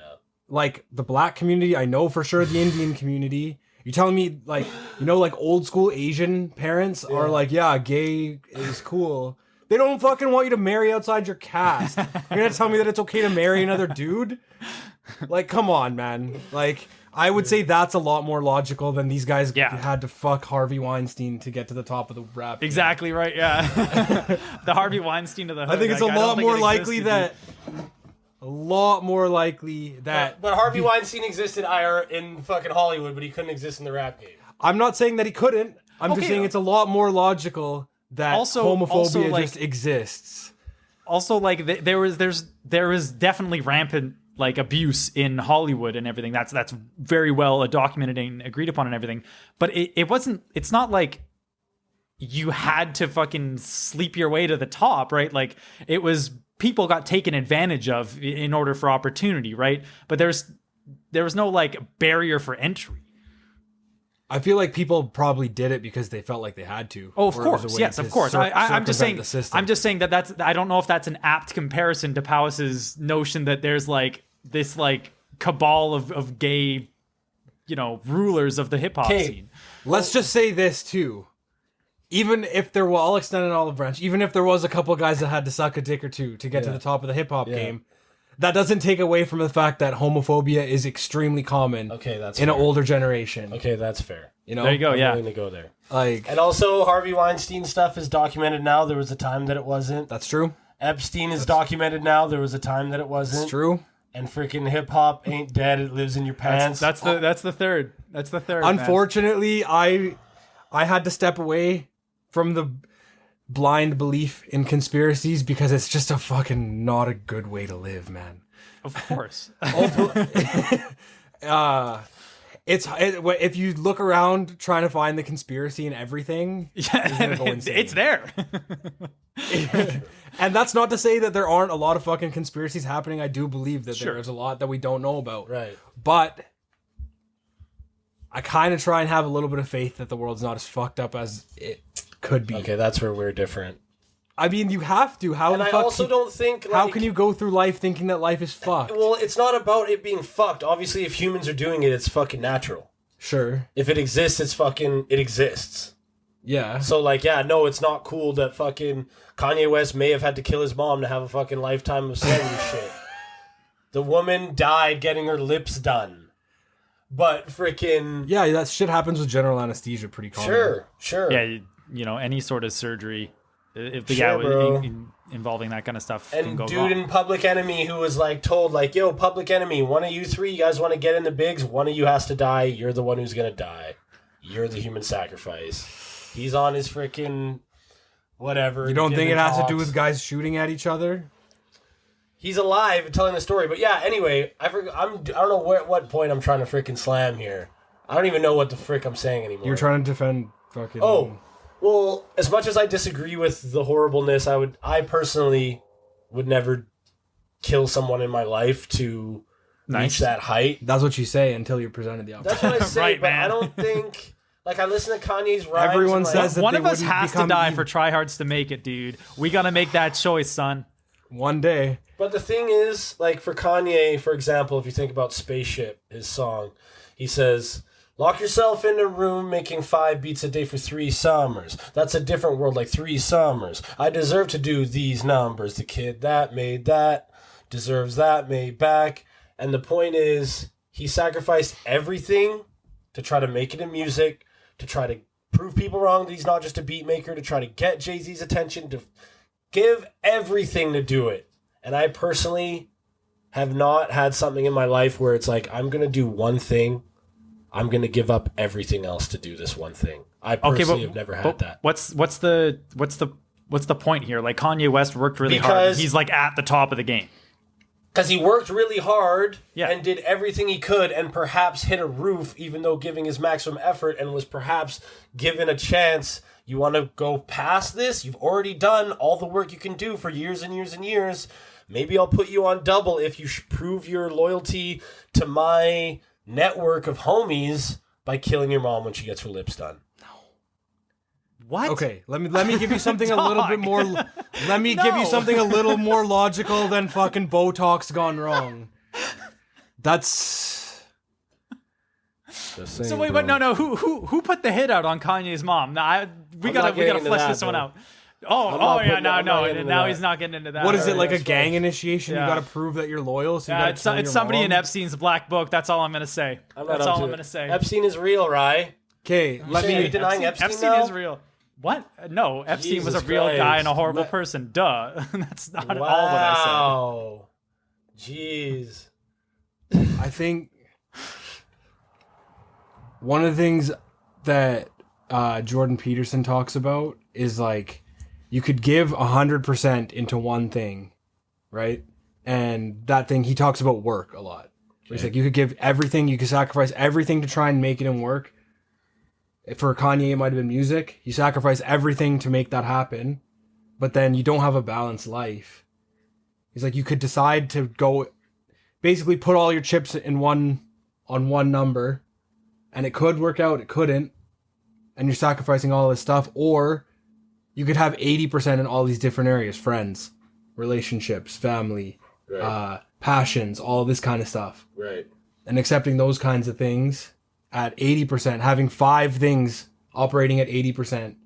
like the black community. I know for sure the Indian community. You're telling me like, you know, like old school Asian parents are like, yeah, gay is cool. They don't fucking want you to marry outside your caste. You're gonna tell me that it's okay to marry another dude? Like, come on, man. Like, I would say that's a lot more logical than these guys had to fuck Harvey Weinstein to get to the top of the rap game. Exactly right, yeah. The Harvey Weinstein of the hood. I think it's a lot more likely that... But Harvey Weinstein existed in fucking Hollywood, but he couldn't exist in the rap game. I'm not saying that he couldn't. I'm just saying it's a lot more logical that homophobia like, just exists. Also, like there is definitely rampant like abuse in Hollywood and everything. That's very well documented and agreed upon and everything. But it wasn't. It's not like you had to fucking sleep your way to the top, right? Like it was. People got taken advantage of in order for opportunity, right? But there was no like barrier for entry. I feel like people probably did it because they felt like they had to. Oh, of course, yes, of course. I'm just saying. I'm just saying that's. I don't know if that's an apt comparison to Powys's notion that there's like this like cabal of gay, you know, rulers of the hip hop scene. Let's just say this too. Even if there were, I'll extend an olive branch. Even if there was a couple guys that had to suck a dick or two to get to the top of the hip hop game, that doesn't take away from the fact that homophobia is extremely common. Okay, that's in fair. an older generation. Okay, that's fair. You know, there you go. I'm willing to go there. Like, and also Harvey Weinstein stuff is documented now. There was a time that it wasn't. That's true. Epstein is documented now. There was a time that it wasn't. That's true. And freaking hip hop ain't dead. It lives in your pants. That's the third. That's the third. Unfortunately, man. I had to step away from the blind belief in conspiracies because it's just a fucking not a good way to live, man. Of course. If you look around trying to find the conspiracy in everything, it's there. And that's not to say that there aren't a lot of fucking conspiracies happening. I do believe that there's a lot that we don't know about. Right. But I kind of try and have a little bit of faith that the world's not as fucked up as it could be. Okay, that's where we're different. I mean, you have to. How don't think... How can you go through life thinking that life is fucked? Well, it's not about it being fucked. Obviously, if humans are doing it, it's fucking natural. Sure. If it exists, it exists. Yeah. So, like, yeah, no, it's not cool that fucking Kanye West may have had to kill his mom to have a fucking lifetime of celebrity shit. The woman died getting her lips done. But freaking... Yeah, that shit happens with general anesthesia pretty common. Sure. Yeah, you know, any sort of surgery, if the guy was involving that kind of stuff and can go dude wrong. in Public Enemy who was like told like, yo, Public Enemy, one of you three, you guys want to get in the bigs? One of you has to die. You're the one who's going to die. You're the human sacrifice. He's on his freaking whatever. You don't think it has to do with guys shooting at each other? He's alive and telling the story. But yeah, anyway, I don't know what point I'm trying to freaking slam here. I don't even know what the frick I'm saying anymore. You're trying to defend fucking... Oh, well, as much as I disagree with the horribleness, I personally would never kill someone in my life to reach that height. That's what you say until you're presented the opposite. That's what I say, Right, but man. I don't think... Like, I listen to Kanye's rhymes. Everyone says that one they of us wouldn't has to become die evil. for TriHards to make it, dude. We got to make that choice, son. One day. But the thing is, like, for Kanye, for example, if you think about Spaceship, his song, he says... Lock yourself in a room making 5 beats a day for 3 summers. That's a different world, like 3 summers. I deserve to do these numbers. The kid that made that deserves that made back. And the point is, he sacrificed everything to try to make it in music, to try to prove people wrong that he's not just a beat maker, to try to get Jay-Z's attention, to give everything to do it. And I personally have not had something in my life where it's like, I'm going to do one thing. I'm going to give up everything else to do this one thing. I personally have never had that. What's the point here? Like, Kanye West worked really hard. He's like at the top of the game. Because he worked really hard and did everything he could and perhaps hit a roof even though giving his maximum effort and was perhaps given a chance. You want to go past this? You've already done all the work you can do for years and years and years. Maybe I'll put you on double if you prove your loyalty to my... network of homies by killing your mom when she gets her lips done. What? Okay, let me give you something a little bit more. Let me give you something a little more logical than fucking Botox gone wrong. That's Just saying, So wait, bro. but no, who put the hit out on Kanye's mom? Nah, we I'm gotta not getting into flesh that, this one bro. out. Oh, I'm not yeah, putting- I'm not no, getting into now that. he's not getting into that. what is it, like a that's gang fine. initiation? Yeah. You got to prove that you're loyal. So you Yeah, gotta it's kill your somebody mom? in Epstein's black book. That's all I'm gonna say. I'm not That's up all to I'm it. gonna say. Epstein is real, Rye. Okay, let Are you me. denying Epstein Epstein now? is real. What? No, Epstein was a Jesus real guy Christ. and a horrible person. Duh. That's not at all what I said. Wow. Jeez. I think one of the things that Jordan Peterson talks about is like you could give 100% into one thing, right? And that thing, he talks about work a lot. He's like, you could give everything, you could sacrifice everything to try and make it in work. For Kanye, it might have been music. You sacrifice everything to make that happen, but then you don't have a balanced life. He's like, you could decide to go, basically put all your chips in on one number, and it could work out, it couldn't, and you're sacrificing all this stuff, or you could have 80% in all these different areas, friends, relationships, family, Right. passions, all this kind of stuff. Right. And accepting those kinds of things at 80%, having 5 things operating at 80%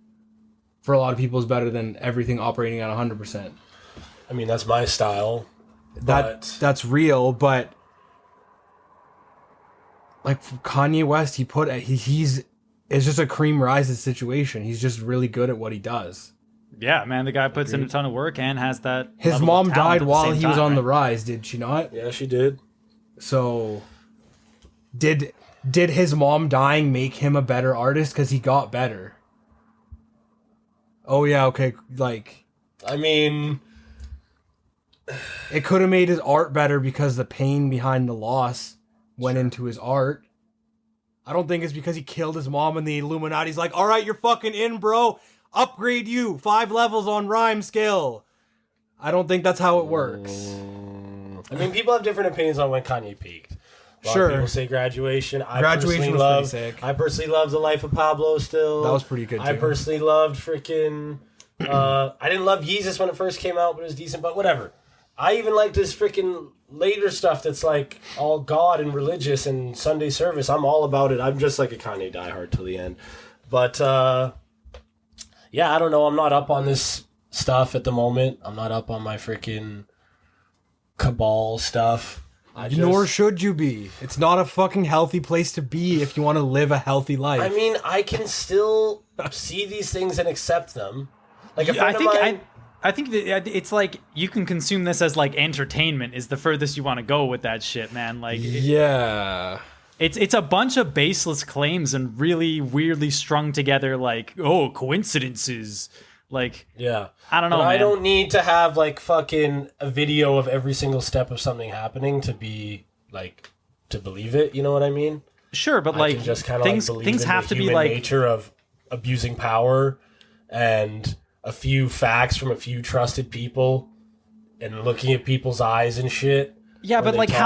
for a lot of people is better than everything operating at 100%. I mean, that's my style. But That's real, but like Kanye West, he's it's just a cream rises situation. He's just really good at what he does. Yeah, man, the guy puts in a ton of work and has that. His level mom of talent died at the while same he was time, on the right? rise, did she not? yeah, she did. So did his mom dying make him a better artist because he got better? Oh yeah, okay, like I mean, it could have made his art better because the pain behind the loss went into his art. I don't think it's because he killed his mom and the Illuminati's like, all right, you're fucking in, bro. Upgrade you 5 levels on rhyme skill. I don't think that's how it works. I mean, people have different opinions on when Kanye peaked. A lot Sure. of people say Graduation. Graduation was pretty sick. I personally love The Life of Pablo still. That was pretty good, I too. personally loved freaking... I didn't love Yeezus when it first came out, but it was decent, but whatever. I even like this freaking later stuff that's like all God and religious and Sunday service. I'm all about it. I'm just like a Kanye diehard till the end. But, yeah, I don't know. I'm not up on this stuff at the moment. I'm not up on my freaking cabal stuff. Nor should you be. It's not a fucking healthy place to be if you want to live a healthy life. I mean, I can still see these things and accept them. Like a Yeah, friend of mine... I think that it's like you can consume this as like entertainment is the furthest you want to go with that shit, man. Like yeah. it's a bunch of baseless claims and really weirdly strung together like, oh, coincidences. Like, Yeah. I don't know, But I man. don't need to have, like, fucking a video of every single step of something happening to be, like, to believe it. You know what I mean? Sure, but I like can just kind of things like believe things in have the to be human like nature of abusing power and a few facts from a few trusted people and looking at people's eyes and shit. yeah, when but they like talk.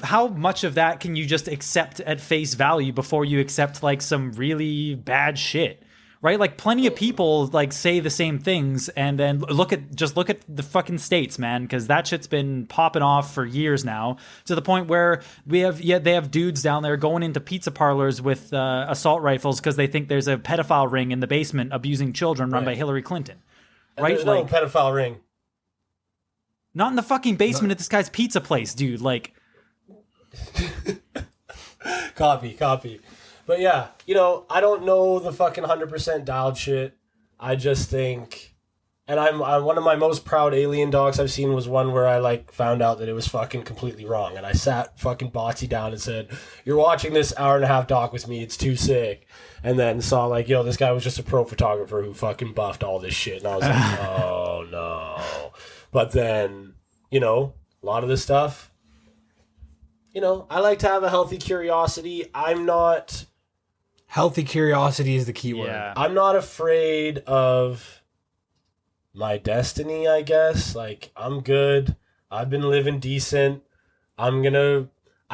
how much of that can you just accept at face value before you accept like some really bad shit? Right? Like plenty of people like say the same things and then look at the fucking states, man, because that shit's been popping off for years now to the point where they have dudes down there going into pizza parlors with assault rifles because they think there's a pedophile ring in the basement abusing children run by Hillary Clinton. And Right? there's Like no pedophile ring. not in the fucking basement at this guy's pizza place, dude. Like Copy. But yeah, you know, I don't know the fucking 100% dialed shit. I just think, and I'm one of my most proud alien docs I've seen was one where I like found out that it was fucking completely wrong, and I sat fucking Botsy down and said, "You're watching this hour-and-a-half doc with me. It's too sick." And then saw like, yo, this guy was just a pro photographer who fucking buffed all this shit, and I was like, oh no. But then, you know, a lot of this stuff. You know, I like to have a healthy curiosity. Healthy curiosity is the key word. yeah. I'm not afraid of my destiny, I guess. Like, I'm good. I've been living decent. I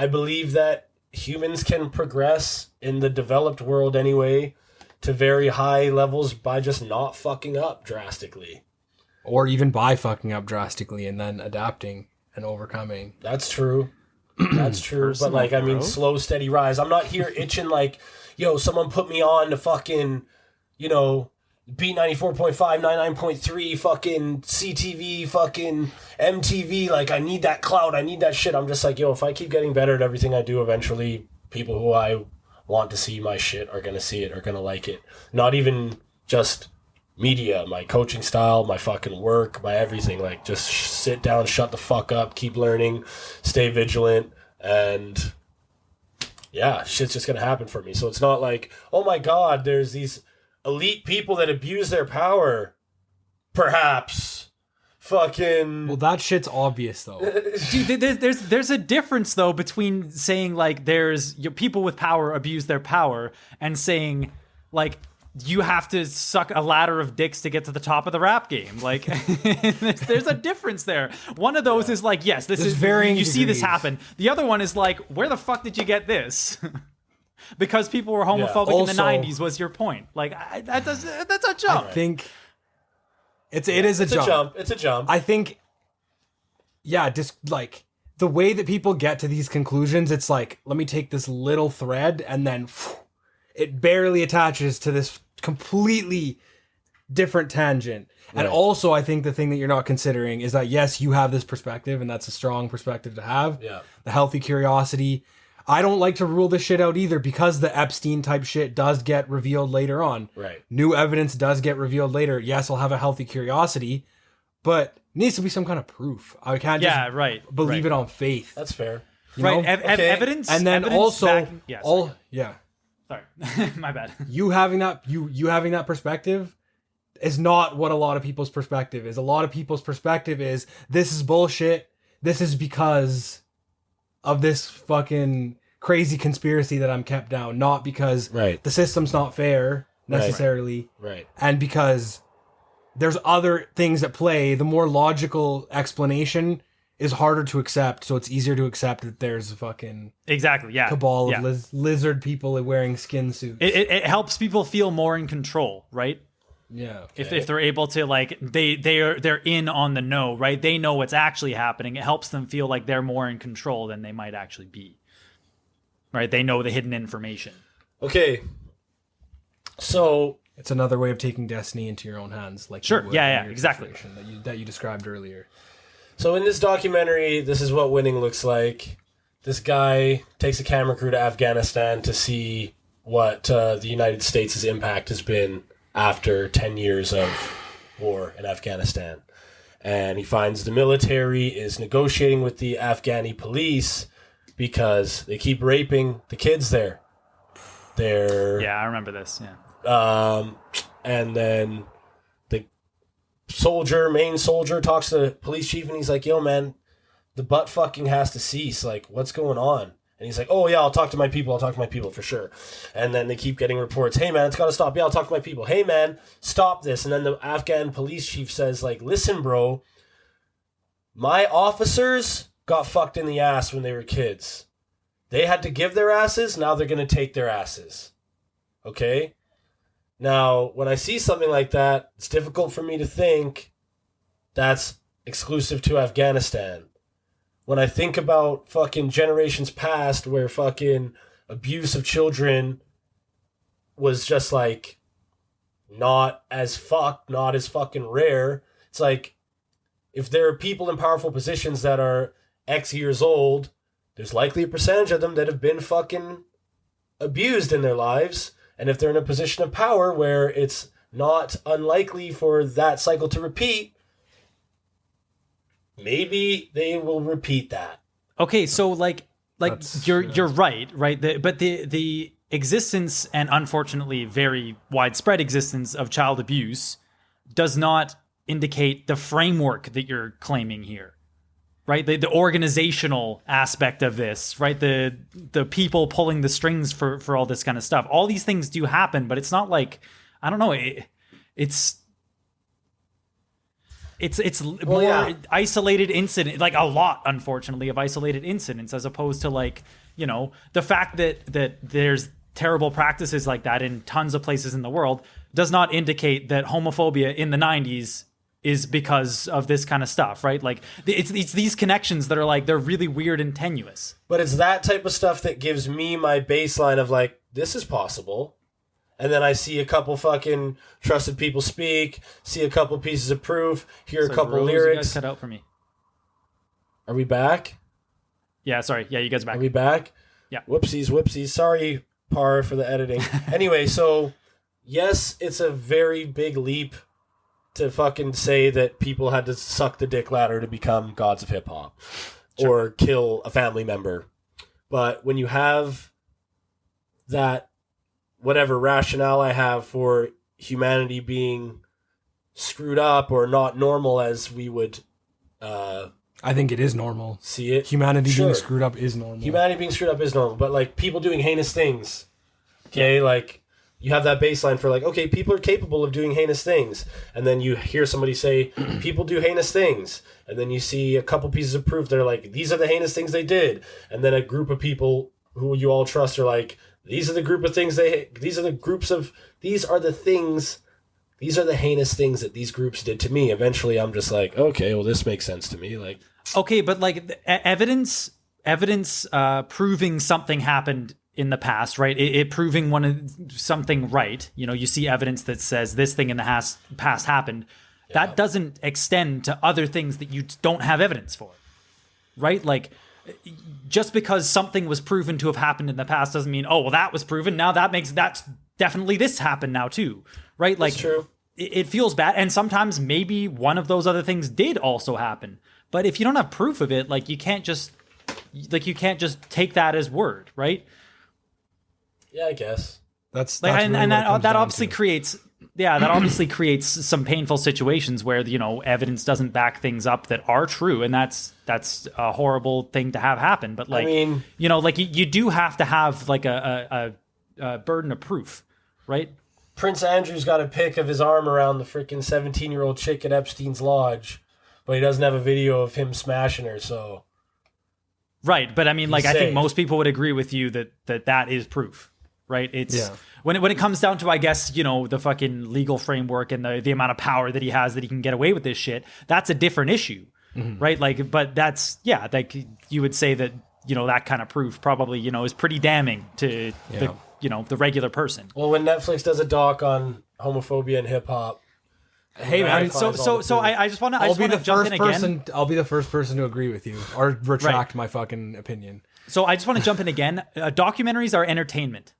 believe that humans can progress in the developed world anyway to very high levels by just not fucking up drastically. Or even by fucking up drastically and then adapting and overcoming. That's true. That's true. But like, I mean, slow, steady rise. I'm not here itching like, yo, someone put me on to fucking, you know, B94.5, 99.3, fucking CTV, fucking MTV. Like, I need that clout. I need that shit. I'm just like, yo, if I keep getting better at everything I do, eventually people who I want to see my shit are going to see it, are going to like it. Not even just media, my coaching style, my fucking work, my everything. Like, just sit down, shut the fuck up, keep learning, stay vigilant, and yeah, shit's just gonna happen for me. So it's not like, oh my god, there's these elite people that abuse their power. Perhaps. Fucking... Well, that shit's obvious, though. Dude, there's a difference, though, between saying, like, there's people with power abuse their power and saying, like, you have to suck a ladder of dicks to get to the top of the rap game. Like, there's a difference there. One of those is like, yes, this is varying. You see this happen. The other one is like, where the fuck did you get this? Because people were homophobic in the 90s was your point. Like, that's a jump. I think it is a jump. It's a jump. I think, yeah, just like the way that people get to these conclusions, it's like, let me take this little thread and then it barely attaches to this completely different tangent. And also, I think the thing that you're not considering is that, yes, you have this perspective, and that's a strong perspective to have. Yeah. The healthy curiosity. I don't like to rule this shit out either, because the Epstein type shit does get revealed later on. Right. New evidence does get revealed later. Yes, I'll have a healthy curiosity, but it needs to be some kind of proof. I can't just believe it on faith. That's fair. You know? Evidence. And then evidence also, Sorry, my bad. You having that perspective is not what a lot of people's perspective is. A lot of people's perspective is, this is bullshit. This is because of this fucking crazy conspiracy that I'm kept down, not because the system's not fair necessarily. Right. And because there's other things at play. The more logical explanation is harder to accept, so it's easier to accept that there's a fucking cabal of lizard people wearing skin suits. It helps people feel more in control, right? Yeah. Okay. If they're able to, like, they're in on the know, right? They know what's actually happening. It helps them feel like they're more in control than they might actually be. Right? They know the hidden information. Okay. So it's another way of taking destiny into your own hands, like exactly that you described earlier. So in this documentary, this is what winning looks like. This guy takes a camera crew to Afghanistan to see what the United States' impact has been after 10 years of war in Afghanistan. And he finds the military is negotiating with the Afghani police because they keep raping the kids there. I remember this, and then main soldier talks to the police chief, and he's like, yo, man, the butt fucking has to cease. Like, what's going on? And he's like, oh, yeah, I'll talk to my people for sure. And then they keep getting reports. Hey, man, it's got to stop. Yeah, I'll talk to my people. Hey, man, stop this. And then the Afghan police chief says, like, listen, bro, my officers got fucked in the ass when they were kids. They had to give their asses. Now they're going to take their asses. Okay? Now, when I see something like that, it's difficult for me to think that's exclusive to Afghanistan. When I think about fucking generations past where fucking abuse of children was just like not as fucking rare, it's like, if there are people in powerful positions that are X years old, there's likely a percentage of them that have been fucking abused in their lives. And if they're in a position of power where it's not unlikely for that cycle to repeat, maybe they will repeat that. Okay, so like you're right? But the existence, and unfortunately very widespread existence, of child abuse does not indicate the framework that you're claiming here. Right, the organizational aspect of this, right? The people pulling the strings for all this kind of stuff. All these things do happen, but it's not like, I don't know. It's more isolated incident, like a lot, unfortunately, of isolated incidents, as opposed to, like, you know, the fact that there's terrible practices like that in tons of places in the world does not indicate that homophobia in the 90s is because of this kind of stuff, right? Like it's these connections that are like, they're really weird and tenuous. But it's that type of stuff that gives me my baseline of like, this is possible. And then I see a couple fucking trusted people speak, see a couple pieces of proof, hear a couple Rose, lyrics. You guys cut out for me. Are we back? Yeah, sorry. Yeah, you guys are back. Are we back? Yeah. Whoopsies. Sorry, Par, for the editing. Anyway, so yes, it's a very big leap to fucking say that people had to suck the dick ladder to become gods of hip hop or kill a family member. But when you have that, whatever rationale I have for humanity being screwed up or not normal as we would I think it is normal. see it. Humanity Sure. being screwed up is normal. Humanity being screwed up is normal, but like people doing heinous things, okay, like you have that baseline for like, okay, people are capable of doing heinous things, and then you hear somebody say people do heinous things, and then you see a couple pieces of proof that are like, these are the heinous things they did, and then a group of people who you all trust are like, these are the heinous things that these groups did to me. Eventually I'm just like, okay, well, this makes sense to me. Like, Okay, but like evidence proving something happened in the past, right? It proving something right. You know, you see evidence that says this thing in the past happened. Yeah. That doesn't extend to other things that you don't have evidence for, right? Like, just because something was proven to have happened in the past doesn't mean, oh, well, that was proven. Now that's definitely this happened now too, right? Like, that's true. It feels bad, and sometimes maybe one of those other things did also happen. But if you don't have proof of it, like you can't just take that as word, right? Yeah, I guess That's like, really and what it comes that down obviously to. creates some painful situations where, you know, evidence doesn't back things up that are true, and that's a horrible thing to have happen. But like, I mean, you know, like you do have to have like a burden of proof, right? Prince Andrew's got a pic of his arm around the freaking 17-year-old chick at Epstein's lodge, but he doesn't have a video of him smashing her, so... Right, but I mean, like, I safe. think most people would agree with you that is proof, right? It's... Yeah. When it comes down to, I guess, you know, the fucking legal framework and the amount of power that he has that he can get away with this shit, that's a different issue, right? Like, but that's, yeah, like, you would say that, you know, that kind of proof probably, you know, is pretty damning to the regular person. Well, when Netflix does a doc on homophobia and hip-hop... Hey, man, So I just want to jump in again. I'll be the first person to agree with you or retract my fucking opinion. So I just want to jump in again. Documentaries are entertainment.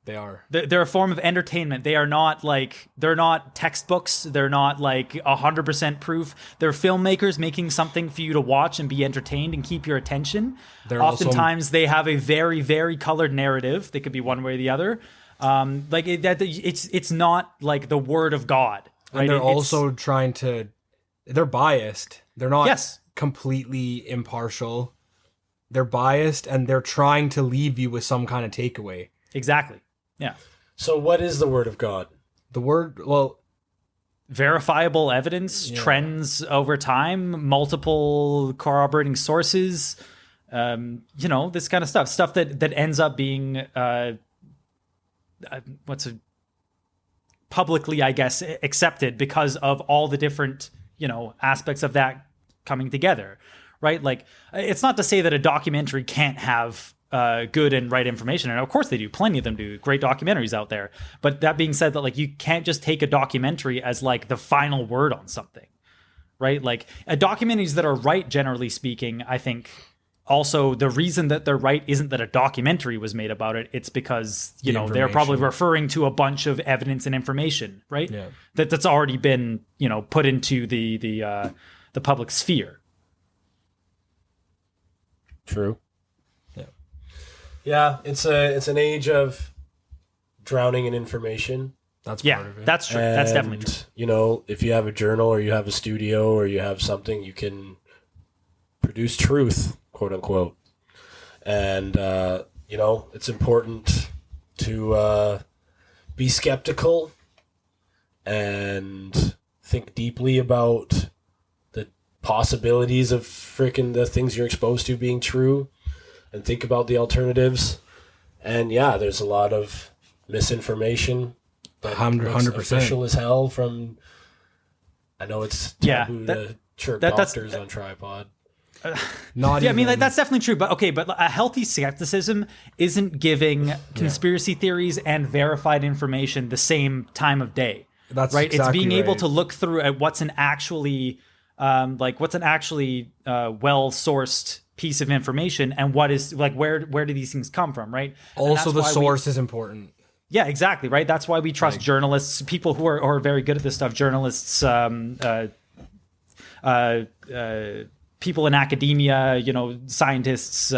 They are. They're a form of entertainment. They're not textbooks. They're not like 100% proof. They're filmmakers making something for you to watch and be entertained and keep your attention. Oftentimes they have a very, very colored narrative. They could be one way or the other. It's not like the word of God. Right? And they're also trying to... They're biased. They're not completely impartial. They're biased, and they're trying to leave you with some kind of takeaway. Exactly. Yeah. So what is the word of God? The word... Well... Verifiable evidence, trends over time, multiple corroborating sources, you know, this kind of stuff. Stuff that ends up being... publicly, I guess, accepted because of all the different, you know, aspects of that coming together, right? Like, it's not to say that a documentary can't have good and right information, and of course they do. Plenty of them do. Great documentaries out there. But that being said, that like you can't just take a documentary as like the final word on something, right? Like, documentaries that are right, generally speaking, I think. Also, the reason that they're right isn't that a documentary was made about it. It's because, you know, they're probably referring to a bunch of evidence and information, right? Yeah. That's already been, you know, put into the public sphere. True. Yeah. Yeah, it's an age of drowning in information. That's part of it. That's true. And, that's definitely true. You know, if you have a journal or you have a studio or you have something, you can produce truth, quote unquote. And, you know, it's important to be skeptical and think deeply about the possibilities of freaking the things you're exposed to being true and think about the alternatives. And yeah, there's a lot of misinformation. 100%. Official as hell from I know it's Yeah, taboo that- to chirp that's- doctors on TriPod. Not Yeah, I mean, even. like, that's definitely true. But a healthy skepticism isn't giving conspiracy theories and verified information the same time of day. That's right. It's exactly being able right. to look through at what's an actually well sourced piece of information, and what is like where do these things come from, right? And Also, that's the why source is important. Yeah, exactly. Right. That's why we trust journalists, people who are very good at this stuff. Journalists, people in academia, you know, scientists,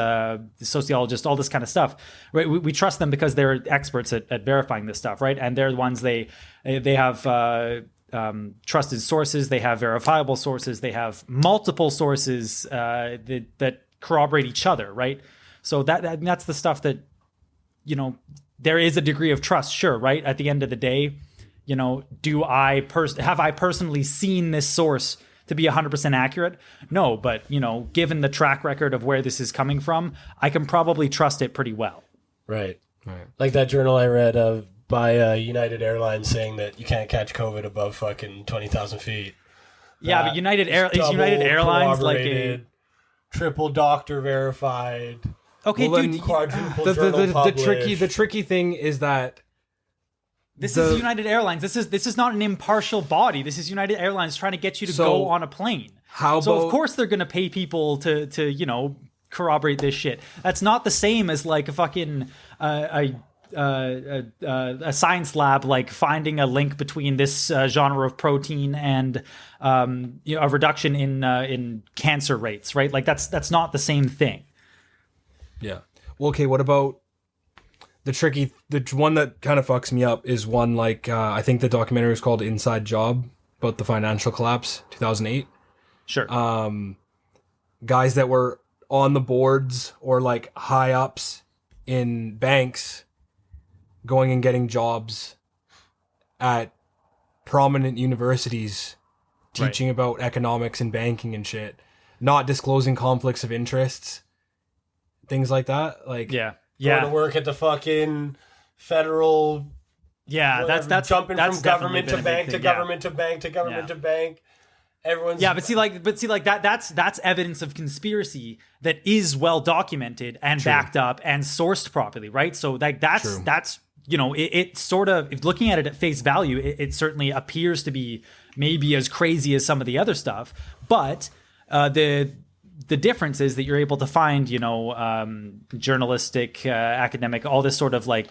sociologists, all this kind of stuff. Right. We trust them because they're experts at verifying this stuff. Right. And they're the ones they have trusted sources. They have verifiable sources. They have multiple sources that corroborate each other. Right. So that's the stuff that, you know, there is a degree of trust, sure, right? At the end of the day, you know, have I personally seen this source to be 100% accurate? No, but, you know, given the track record of where this is coming from, I can probably trust it pretty well. Right. Like that journal I read by United Airlines saying that you can't catch COVID above fucking 20,000 feet. Yeah, but United Airlines like a triple doctor verified. Okay, Well, dude. then, Quadruple the journal published. tricky thing is that This is United Airlines. This is not an impartial body. This is United Airlines trying to get you to go on a plane. How So about- of course they're going to pay people to you know, corroborate this shit. That's not the same as like a fucking a science lab like finding a link between this genre of protein and you know, a reduction in cancer rates, right? Like that's not the same thing. Yeah. Well, okay, what about the one that kind of fucks me up is one like, I think the documentary was called Inside Job, about the financial collapse, 2008. Sure. Guys that were on the boards or like high ups in banks going and getting jobs at prominent universities teaching about economics and banking and shit, not disclosing conflicts of interests. Things like that, like Going to work at the fucking federal. That's jumping that's from government definitely to been a bank big to thing, government to bank to government to bank. Everyone's but see like that's evidence of conspiracy that is well documented and backed up and sourced properly, right? So like that's you know, it sort of, if looking at it at face value, it certainly appears to be maybe as crazy as some of the other stuff, but the difference is that you're able to find, you know, journalistic, academic, all this sort of like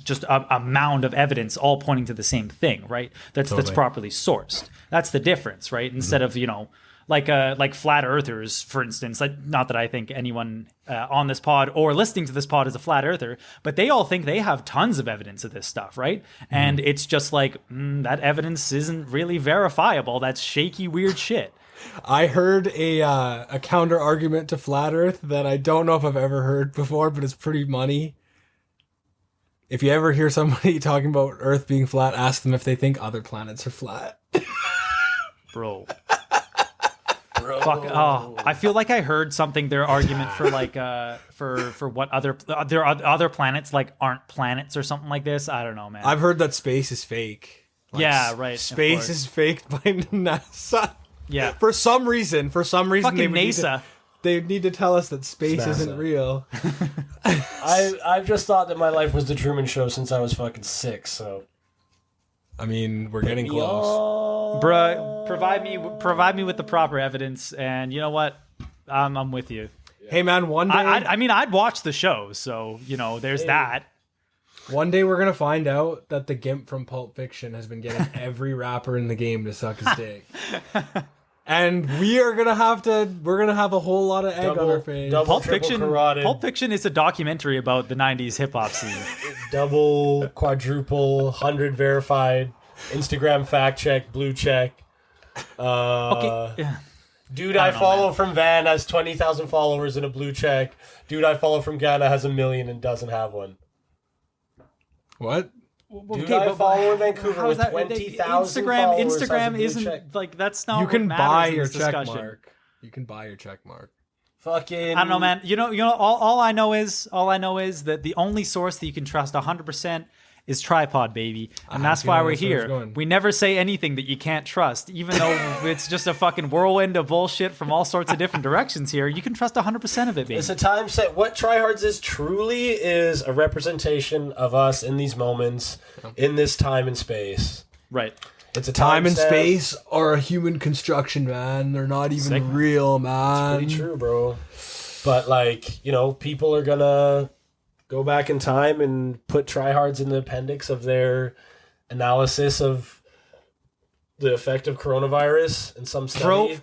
just a mound of evidence all pointing to the same thing, right? That's properly sourced. That's the difference, right? Instead of, you know, like flat earthers, for instance. Like, not that I think anyone on this pod or listening to this pod is a flat earther, but they all think they have tons of evidence of this stuff, right? And it's just like, that evidence isn't really verifiable. That's shaky, weird shit. I heard a counter argument to flat Earth that I don't know if I've ever heard before, but it's pretty money. If you ever hear somebody talking about Earth being flat, ask them if they think other planets are flat. Bro. Fuck. Oh, I feel like I heard something. Their argument for like for what other planets like aren't planets or something like this. I don't know, man. I've heard that space is fake. Like, yeah, right. Space is faked by NASA. Yeah. For some reason, Fucking NASA. They need to tell us that space NASA. isn't real. I've just thought that my life was the Truman Show since I was fucking 6. So, I mean, we're getting close. Bruh, provide me with the proper evidence, and you know what? I'm with you. Hey man, one day I mean, I'd watch the show, so you know, there's that. One day we're gonna find out that the Gimp from Pulp Fiction has been getting every rapper in the game to suck his dick. And we're gonna have a whole lot of egg on our face. Pulp Fiction is a documentary about the 90s hip hop scene. Double, quadruple, 100 verified, Instagram fact check, blue check. Okay. Dude I follow from Van has 20,000 followers and a blue check. Dude I follow from Ghana has 1 million and doesn't have one. What? Dude I follow in Vancouver with 20,000 followers. Instagram isn't like, that's not You can what buy matters in your this check discussion. mark. You can buy your check mark. Fucking. I don't know, man. You know. All I know is that the only source that you can trust 100% is TriPod, baby. And I that's feel why like we're that's where it's here. going. We never say anything that you can't trust, even though it's just a fucking whirlwind of bullshit from all sorts of different directions here. You can trust 100% of it, baby. It's a time set. What TriHards is truly is a representation of us in these moments, in this time and space. Right. It's a Time and stamp. space are a human construction, man. They're not even Sick. real, man. Pretty true, bro. But like, you know, people are gonna go back in time and put TriHards in the appendix of their analysis of the effect of coronavirus in some study.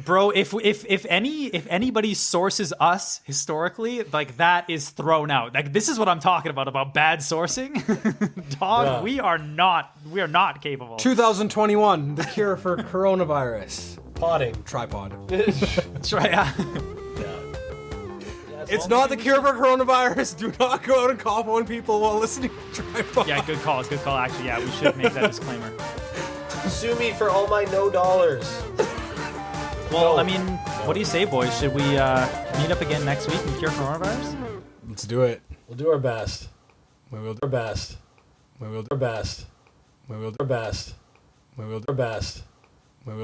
Bro, if anybody sources us historically, like that is thrown out. Like this is what I'm talking about bad sourcing. Dog, Yeah. we are not capable. 2021, the cure for coronavirus. Potting. TriPod. Try, It's not the cure for coronavirus. Do not go out and cough on people while listening to TriPod. yeah, good call. Actually, yeah, we should make that disclaimer. Sue me for all my no dollars. Well, I mean, what do you say, boys? Should we meet up again next week and cure coronavirus? Let's do it. We'll do our best. We will do Our best. We will do Our best. We will do Our best. We will do Our best.